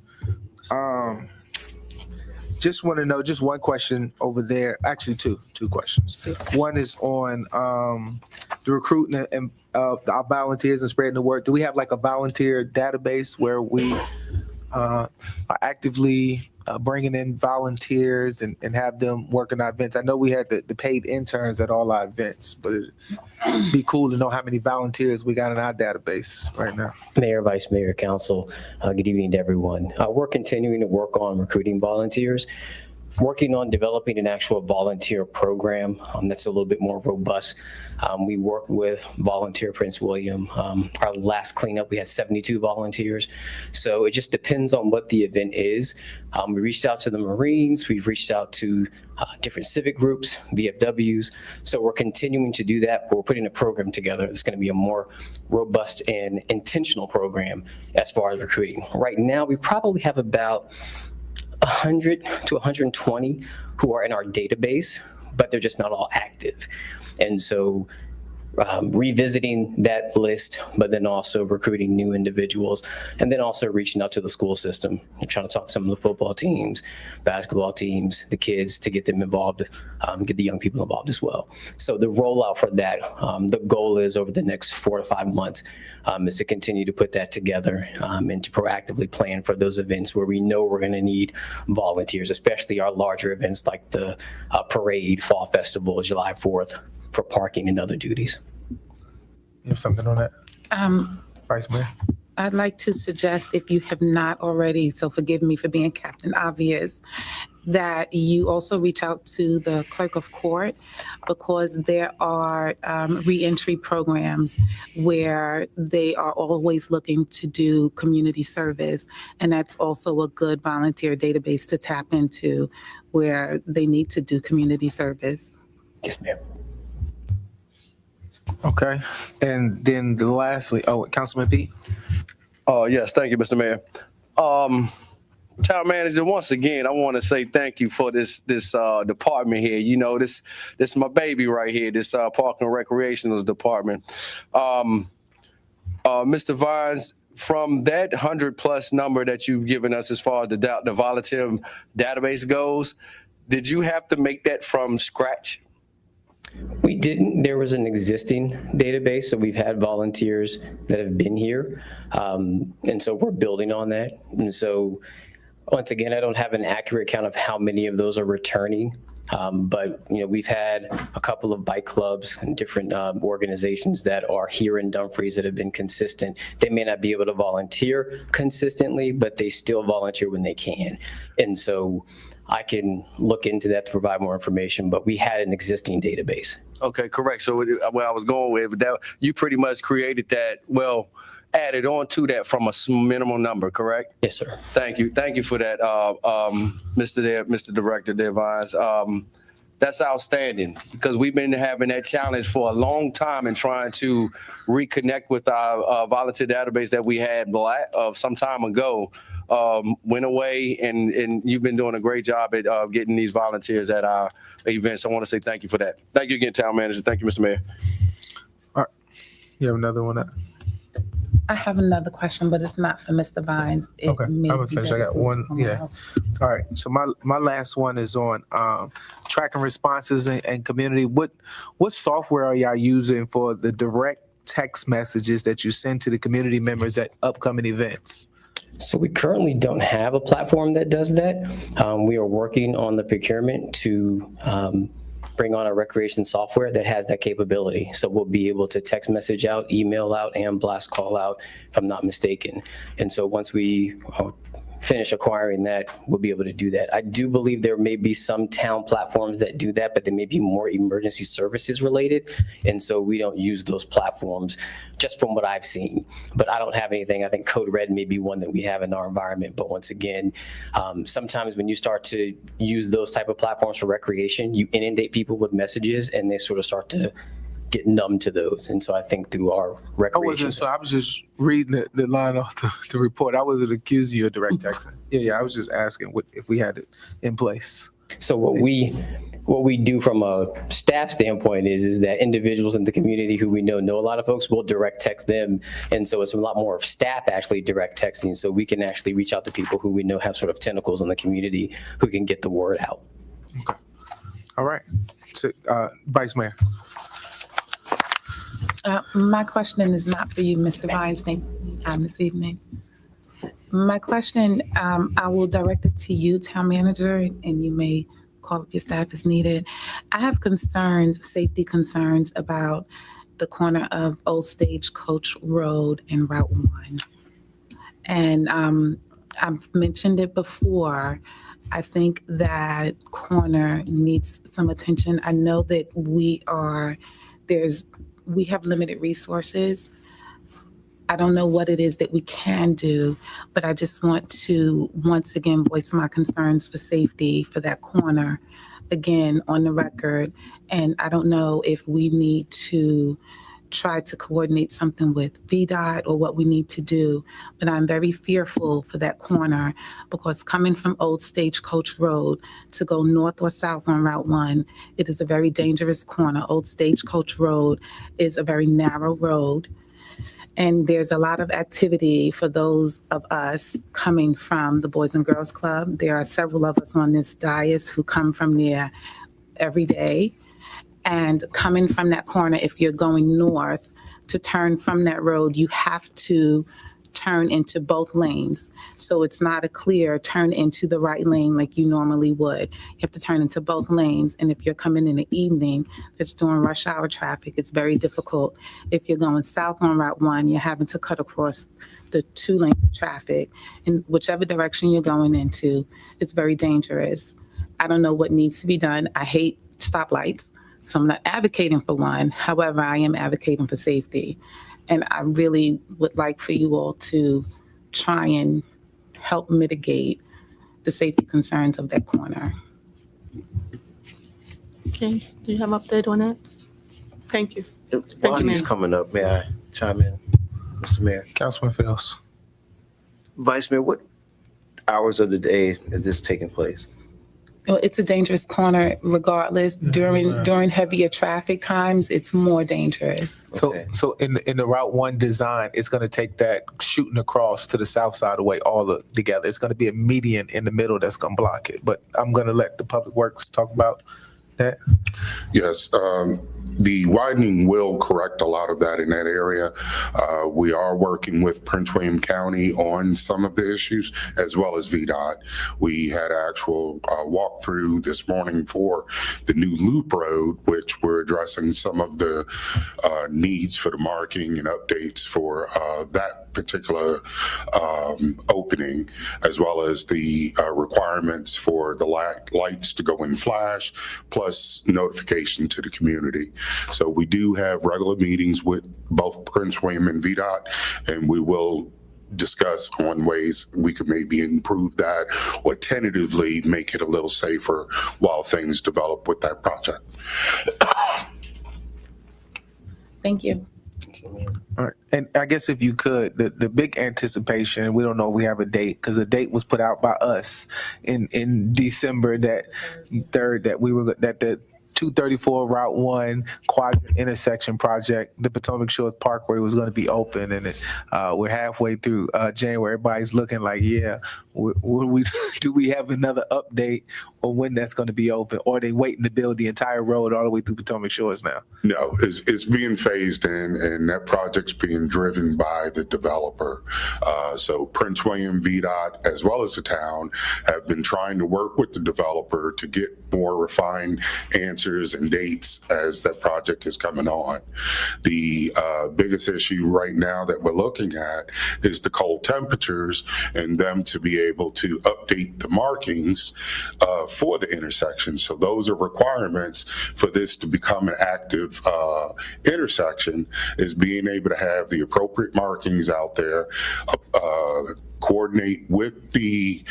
A: Just want to know, just one question over there, actually two questions. One is on the recruiting and our volunteers and spreading the word. Do we have like a volunteer database where we are actively bringing in volunteers and have them working our events? I know we had the paid interns at all our events, but it'd be cool to know how many volunteers we got in our database right now.
P: Mayor, Vice Mayor, Council, good evening to everyone. We're continuing to work on recruiting volunteers, working on developing an actual volunteer program that's a little bit more robust. We work with Volunteer Prince William. Our last cleanup, we had 72 volunteers. So it just depends on what the event is. We reached out to the Marines. We've reached out to different civic groups, VFWs. So we're continuing to do that, but we're putting a program together. It's going to be a more robust and intentional program as far as recruiting. Right now, we probably have about 100 to 120 who are in our database, but they're just not all active. And so revisiting that list, but then also recruiting new individuals, and then also reaching out to the school system and trying to talk to some of the football teams, basketball teams, the kids to get them involved, get the young people involved as well. So the rollout for that, the goal is over the next 4 to 5 months is to continue to put that together and to proactively plan for those events where we know we're going to need volunteers, especially our larger events like the parade, Fall Festival, July 4th, for parking and other duties.
A: You have something on that? Vice Mayor?
G: I'd like to suggest, if you have not already, so forgive me for being Captain Obvious, that you also reach out to the clerk of court, because there are reentry programs where they are always looking to do community service. And that's also a good volunteer database to tap into where they need to do community service.
P: Yes, ma'am.
A: Okay, and then lastly, Councilman Pete?
E: Yes, thank you, Mr. Mayor. Town Manager, once again, I want to say thank you for this department here. You know, this is my baby right here, this Park and Recreational Department. Mr. Vines, from that 100+ number that you've given us as far as the volunteer database goes, did you have to make that from scratch?
P: We didn't. There was an existing database, so we've had volunteers that have been here. And so we're building on that. And so once again, I don't have an accurate count of how many of those are returning. But, you know, we've had a couple of bike clubs and different organizations that are here in Dumfries that have been consistent. They may not be able to volunteer consistently, but they still volunteer when they can. And so I can look into that to provide more information, but we had an existing database.
E: Okay, correct. So where I was going with that, you pretty much created that, well, added on to that from a minimal number, correct?
P: Yes, sir.
E: Thank you. Thank you for that, Mr. Director Devines. That's outstanding, because we've been having that challenge for a long time and trying to reconnect with our volunteer database that we had some time ago. Went away, and you've been doing a great job at getting these volunteers at our events. I want to say thank you for that. Thank you again, Town Manager. Thank you, Mr. Mayor.
A: All right. You have another one?
G: I have another question, but it's not for Mr. Vines. It
A: Okay, I'm
G: may
A: gonna
G: be
A: finish. I
G: better
A: got
G: suited
A: one.
G: for someone
A: Yeah.
G: else.
A: All right. So my last one is on tracking responses and community. What software are y'all using for the direct text messages that you send to the community members at upcoming events?
P: So we currently don't have a platform that does that. We are working on the procurement to bring on a recreation software that has that capability. So we'll be able to text message out, email out, and blast call out, if I'm not mistaken. And so once we finish acquiring that, we'll be able to do that. I do believe there may be some town platforms that do that, but they may be more emergency services related. And so we don't use those platforms, just from what I've seen. But I don't have anything. I think Code Red may be one that we have in our environment. But once again, sometimes when you start to use those type of platforms for recreation, you inundate people with messages and they sort of start to get numb to those. And so I think through our recreation.
A: I was just reading the line off the report. I wasn't accusing you of direct texting. Yeah. I was just asking if we had it in place.
P: So what we do from a staff standpoint is that individuals in the community who we know a lot of folks will direct text them. And so it's a lot more of staff actually direct texting. So we can actually reach out to people who we know have sort of tentacles in the community who can get the word out.
A: Okay. All right. So, Vice Mayor.
G: My question is not for you, Mr. Vines, this evening. My question, I will direct it to you, Town Manager, and you may call up your staff as needed. I have safety concerns about the corner of Old Stagecoach Road and Route 1. And I've mentioned it before. I think that corner needs some attention. I know that we have limited resources. I don't know what it is that we can do, but I just want to once again voice my concerns for safety for that corner, again, on the record. And I don't know if we need to try to coordinate something with VDOT or what we need to do, but I'm very fearful for that corner because coming from Old Stagecoach Road to go north or south on Route 1, it is a very dangerous corner. Old Stagecoach Road is a very narrow road. And there's a lot of activity for those of us coming from the Boys and Girls Club. There are several of us on this dais who come from there every day. And coming from that corner, if you're going north, to turn from that road, you have to turn into both lanes. So it's not a clear turn into the right lane like you normally would. You have to turn into both lanes. And if you're coming in the evening, it's during rush hour traffic, it's very difficult. If you're going south on Route 1, you're having to cut across the 2 lanes of traffic. In whichever direction you're going into, it's very dangerous. I don't know what needs to be done. I hate stoplights, so I'm not advocating for one. However, I am advocating for safety. And I really would like for you all to try and help mitigate the safety concerns of that corner.
L: James, do you have an update on that? Thank you.
C: While
L: you,
C: he's
L: ma'am.
C: coming up, may I chime in, Mr. Mayor?
A: Councilman Fields.
C: Vice Mayor, what hours of the day is this taking place?
G: Well, it's a dangerous corner regardless. During heavier traffic times, it's more dangerous.
A: So in the Route 1 design, it's going to take that shooting across to the south side away all together. It's going to be a median in the middle that's going to block it. But I'm going to let the Public Works talk about that.
O: Yes, the widening will correct a lot of that in that area. We are working with Prince William County on some of the issues, as well as VDOT. We had actual walkthrough this morning for the new loop road, which we're addressing some of the needs for the marking and updates for that particular opening, as well as the requirements for the lights to go in flash, plus notification to the community. So we do have regular meetings with both Prince William and VDOT, and we will discuss on ways we could maybe improve that or tentatively make it a little safer while things develop with that project.
G: Thank you.
A: All right. And I guess if you could, the big anticipation, we don't know if we have a date because the date was put out by us in December that the 234 Route 1 quadrant intersection project. The Potomac Shores Parkway was going to be open, and we're halfway through January. Everybody's looking like, yeah, do we have another update on when that's going to be open? Or are they waiting to build the entire road all the way through Potomac Shores now?
O: No, it's being phased in, and that project's being driven by the developer. So Prince William, VDOT, as well as the town, have been trying to work with the developer to get more refined answers and dates as that project is coming on. The biggest issue right now that we're looking at is the cold temperatures and them to be able to update the markings for the intersection. So those are requirements for this to become an active intersection, is being able to have the appropriate markings out there, coordinate with the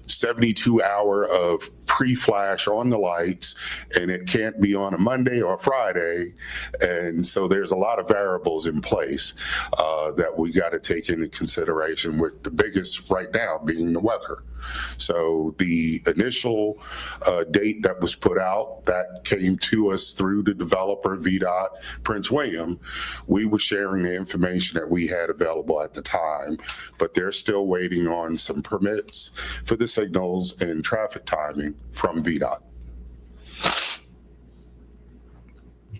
O: 72-hour of pre-flash on the lights, and it can't be on a Monday or a Friday. And so there's a lot of variables in place that we got to take into consideration, with the biggest right now being the weather. So the initial date that was put out, that came to us through the developer, VDOT, Prince William. We were sharing the information that we had available at the time, but they're still waiting on some permits for the signals and traffic timing from VDOT.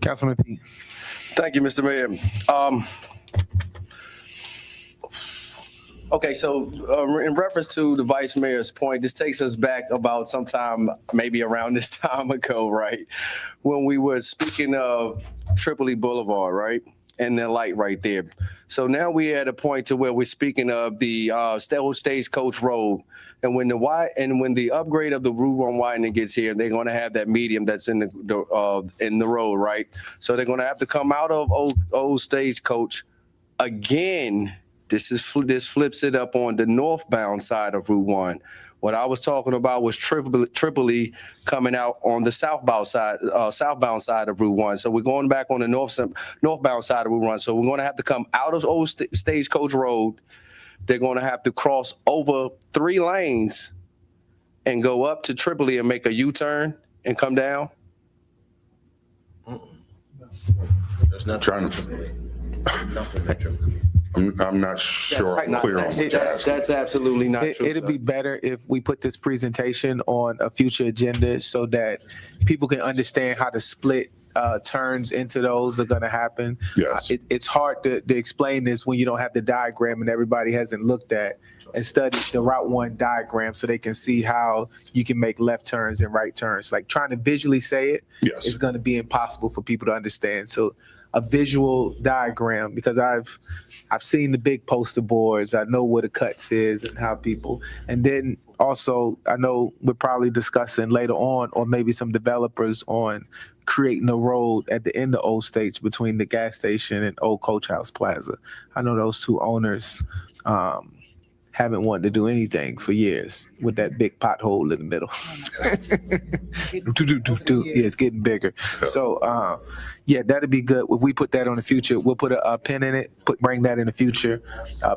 A: Councilman Pete.
E: Thank you, Mr. Mayor. Okay, so in reference to the vice mayor's point, this takes us back about sometime maybe around this time ago, right? When we were speaking of Tripoli Boulevard, right? And the light right there. So now we're at a point to where we're speaking of the Stagecoach Road. And when the upgrade of the Route 1 widening gets here, they're going to have that medium that's in the road, right? So they're going to have to come out of old Stagecoach again. This flips it up on the northbound side of Route 1. What I was talking about was Tripoli coming out on the southbound side of Route 1. So we're going back on the northbound side of Route 1. So we're going to have to come out of Old Stagecoach Road. They're going to have to cross over 3 lanes and go up to Tripoli and make a U-turn and come down.
C: There's not
O: Trying I'm not sure I'm clear on what you're asking.
E: That's absolutely not true.
A: It'd be better if we put this presentation on a future agenda so that people can understand how the split turns into those are going to happen.
O: Yes.
A: It's hard to explain this when you don't have the diagram and everybody hasn't looked at and studied the Route 1 diagram so they can see how you can make left turns and right turns. Like trying to visually say it is going to be impossible for people to understand. So a visual diagram, because I've seen the big poster boards. I know where the cuts is and how people, and then also I know we're probably discussing later on, or maybe some developers on creating a road at the end of Old Stage between the gas station and Old Coach House Plaza. I know those two owners haven't wanted to do anything for years with that big pothole in the middle. Yeah, it's getting bigger. So, yeah, that'd be good. If we put that on the future, we'll put a pin in it, bring that in the future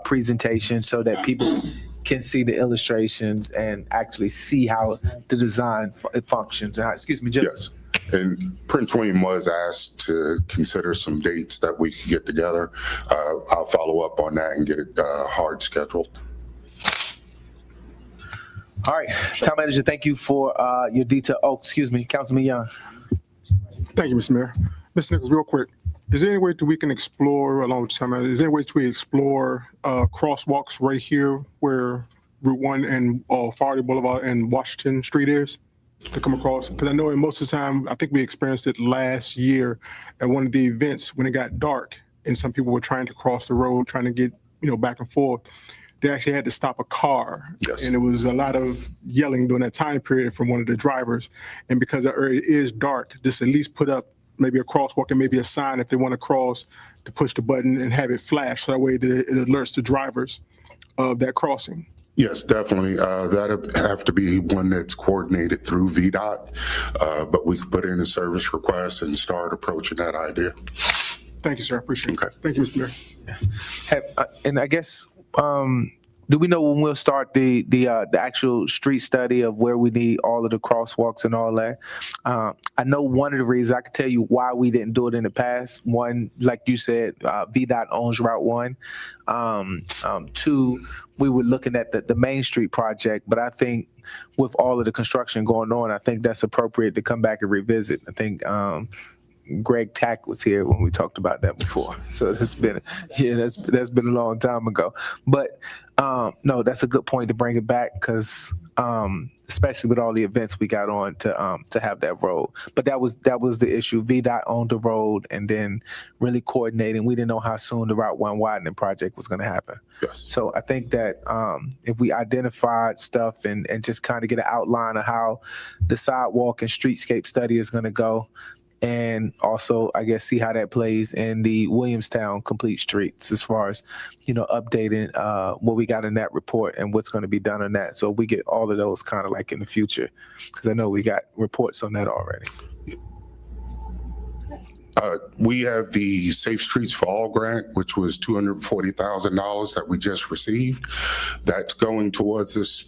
A: presentation so that people can see the illustrations and actually see how the design functions. Excuse me, Jim.
O: Yes. And Prince William was asked to consider some dates that we could get together. I'll follow up on that and get it hard scheduled.
A: All right, Town Manager, thank you for your detail. Oh, excuse me, Councilman Young.
Q: Thank you, Mr. Mayor. Mr. Nichols, real quick, is there any way that we can explore, along with Town Manager, is there any way that we explore crosswalks right here where Route 1 and Farley Boulevard and Washington Street is to come across? Because I know most of the time, I think we experienced it last year at one of the events when it got dark and some people were trying to cross the road, trying to get, back and forth. They actually had to stop a car.
O: Yes.
Q: And it was a lot of yelling during that time period from one of the drivers. And because that area is dark, just at least put up maybe a crosswalk and maybe a sign if they want to cross, to push the button and have it flash. So that way it alerts the drivers of that crossing.
O: Yes, definitely. That'd have to be one that's coordinated through VDOT, but we could put in a service request and start approaching that idea.
Q: Thank you, sir. Appreciate it.
O: Okay.
Q: Thank you, Mr. Mayor.
A: And I guess do we know when we'll start the actual street study of where we need all of the crosswalks and all that? I know one of the reasons, I can tell you why we didn't do it in the past. One, like you said, VDOT owns Route 1. Two, we were looking at the Main Street project, but I think with all of the construction going on, I think that's appropriate to come back and revisit. I think Greg Tack was here when we talked about that before. So that's been a long time ago. But no, that's a good point to bring it back, because especially with all the events we got on to have that road. But that was the issue. VDOT owned the road, and then really coordinating. We didn't know how soon the Route 1 widening project was going to happen.
O: Yes.
A: So I think that if we identified stuff and just kind of get an outline of how the sidewalk and streetscape study is going to go, and also, I guess, see how that plays in the Williamstown complete streets as far as, updating what we got in that report and what's going to be done on that. So we get all of those kind of like in the future, because I know we got reports on that already.
O: We have the Safe Streets for All grant, which was $240,000 that we just received. That's going towards this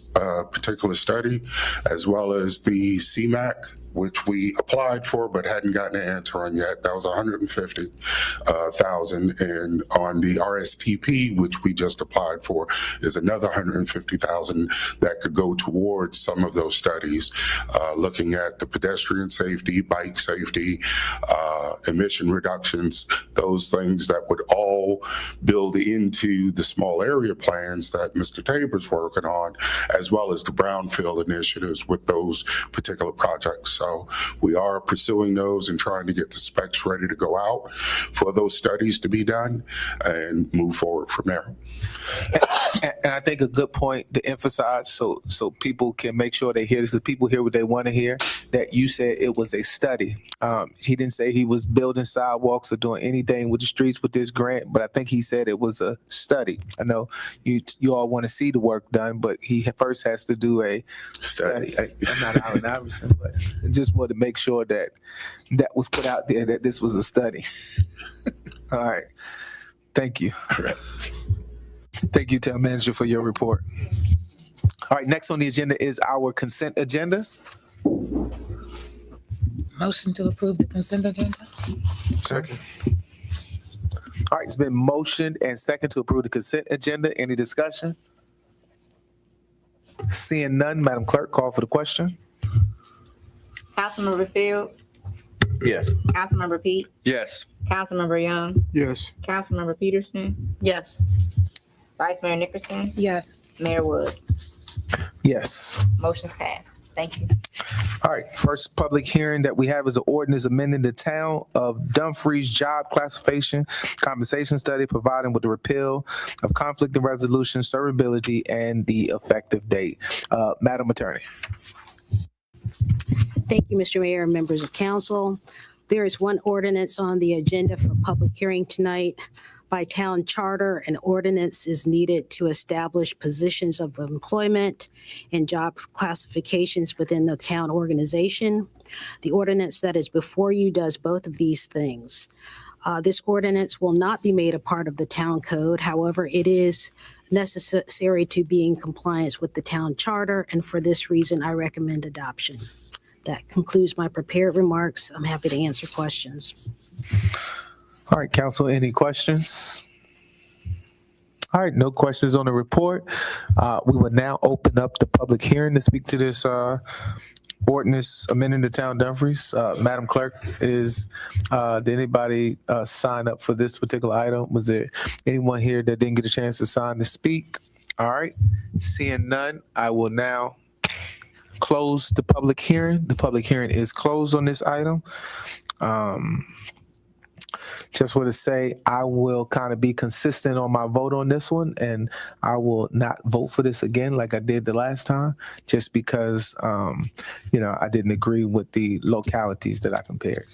O: particular study, as well as the CMAQ, which we applied for but hadn't gotten an answer on yet. That was $150,000, and on the RSTP, which we just applied for, is another $150,000 that could go towards some of those studies, looking at the pedestrian safety, bike safety, emission reductions, those things that would all build into the small area plans that Mr. Tabor's working on, as well as the brownfield initiatives with those particular projects. So we are pursuing those and trying to get the specs ready to go out for those studies to be done and move forward from there.
A: And I think a good point to emphasize, so people can make sure they hear this, because people hear what they want to hear, that you said it was a study. He didn't say he was building sidewalks or doing anything with the streets with this grant, but I think he said it was a study. I know you all want to see the work done, but he first has to do a study. I'm not Allen Iverson, but just want to make sure that was put out there, that this was a study. All right. Thank you. Thank you, Town Manager, for your report. All right, next on the agenda is our consent agenda.
R: Motion to approve the consent agenda?
A: Second. All right, it's been motioned and second to approve the consent agenda. Any discussion? Seeing none, Madam Clerk, call for the question.
B: Councilmember Fields,
A: Yes.
B: Councilmember Pete,
E: Yes.
B: Councilmember Young,
Q: Yes.
B: Councilmember Peterson,
R: Yes.
B: Vice Mayor Nickerson,
R: Yes.
B: Mayor Wood.
A: Yes.
B: Motion's passed. Thank you.
A: All right, first public hearing that we have is an ordinance amending the town of Dumfries job classification compensation study, providing with the repeal of conflict and resolution, servability, and the effective date. Madam Attorney.
H: Thank you, Mr. Mayor and members of council. There is one ordinance on the agenda for public hearing tonight. By town charter, an ordinance is needed to establish positions of employment and job classifications within the town organization. The ordinance that is before you does both of these things. This ordinance will not be made a part of the town code. However, it is necessary to be in compliance with the town charter, and for this reason, I recommend adoption. That concludes my prepared remarks. I'm happy to answer questions.
A: All right, council, any questions? All right, no questions on the report. We will now open up the public hearing to speak to this ordinance amending the town of Dumfries. Madam Clerk, did anybody sign up for this particular item? Was there anyone here that didn't get a chance to sign to speak? All right, seeing none, I will now close the public hearing. The public hearing is closed on this item. Just want to say I will kind of be consistent on my vote on this one, and I will not vote for this again like I did the last time, just because, I didn't agree with the localities that I compared.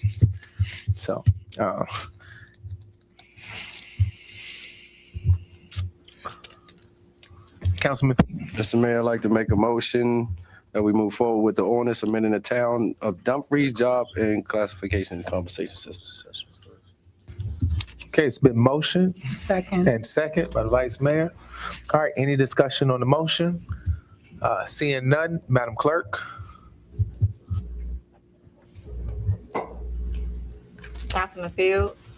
A: So, Councilman Pete.
E: Mr. Mayor, I'd like to make a motion that we move forward with the ordinance amending the town of Dumfries job and classification and compensation system.
A: Okay, it's been motioned
R: Second.
A: and second by the Vice Mayor. All right, any discussion on the motion? Seeing none, Madam Clerk?
B: Councilman Fields,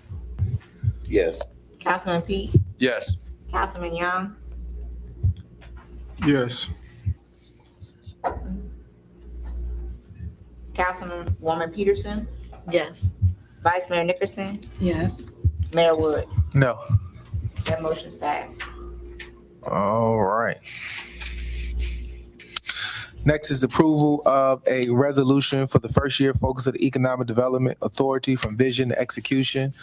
C: Yes.
B: Councilman Pete,
E: Yes.
B: Councilman Young,
Q: Yes.
B: Councilwoman Peterson,
G: Yes.
B: Vice Mayor Nickerson,
R: Yes.
B: Mayor Wood.
A: No.
B: That motion's passed.
A: All right. Next is approval of a resolution for the first year focus of the Economic Development Authority from vision to execution.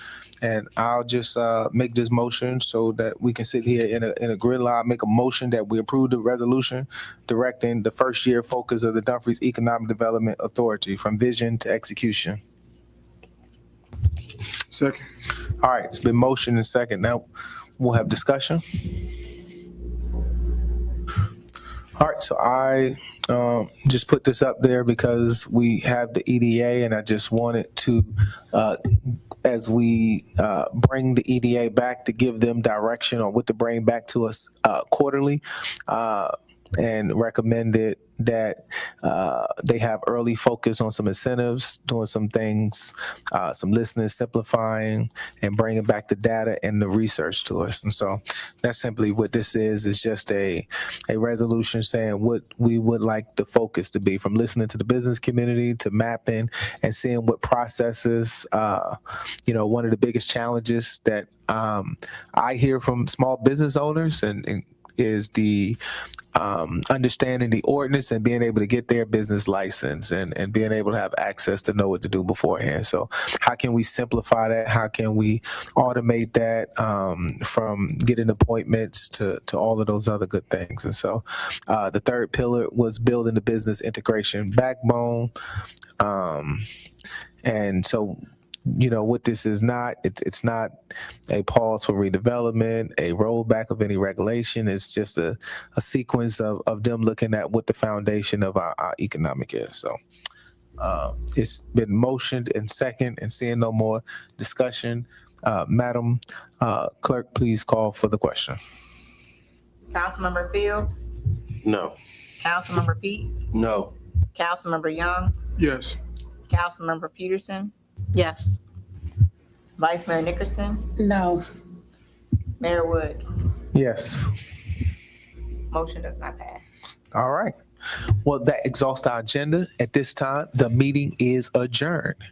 A: And I'll just make this motion so that we can sit here in a gridlock, make a motion that we approve the resolution directing the first year focus of the Dumfries Economic Development Authority from vision to execution.
Q: Second.
A: All right, it's been motioned and second. Now we'll have discussion. All right, so I just put this up there because we have the EDA, and I just wanted to, as we bring the EDA back, to give them direction on what to bring back to us quarterly, and recommended that they have early focus on some incentives, doing some things, some listening, simplifying, and bringing back the data and the research to us. And so that's simply what this is just a resolution saying what we would like the focus to be, from listening to the business community to mapping and seeing what processes, one of the biggest challenges that I hear from small business owners and is the understanding the ordinance and being able to get their business license and being able to have access to know what to do beforehand. So how can we simplify that? How can we automate that, from getting appointments to all of those other good things? And so the third pillar was building the business integration backbone. And so what this is not, it's not a pause for redevelopment, a rollback of any regulation. It's just a sequence of them looking at what the foundation of our economic is. So it's been motioned and second, and seeing no more discussion, Madam Clerk, please call for the question.
B: Councilmember Fields,
C: No.
B: Councilmember Pete,
E: No.
B: Councilmember Young,
Q: Yes.
B: Councilmember Peterson,
G: Yes.
B: Vice Mayor Nickerson,
R: No.
B: Mayor Wood.
A: Yes.
B: Motion does not pass.
A: All right. Well, that exhausts our agenda. At this time, the meeting is adjourned.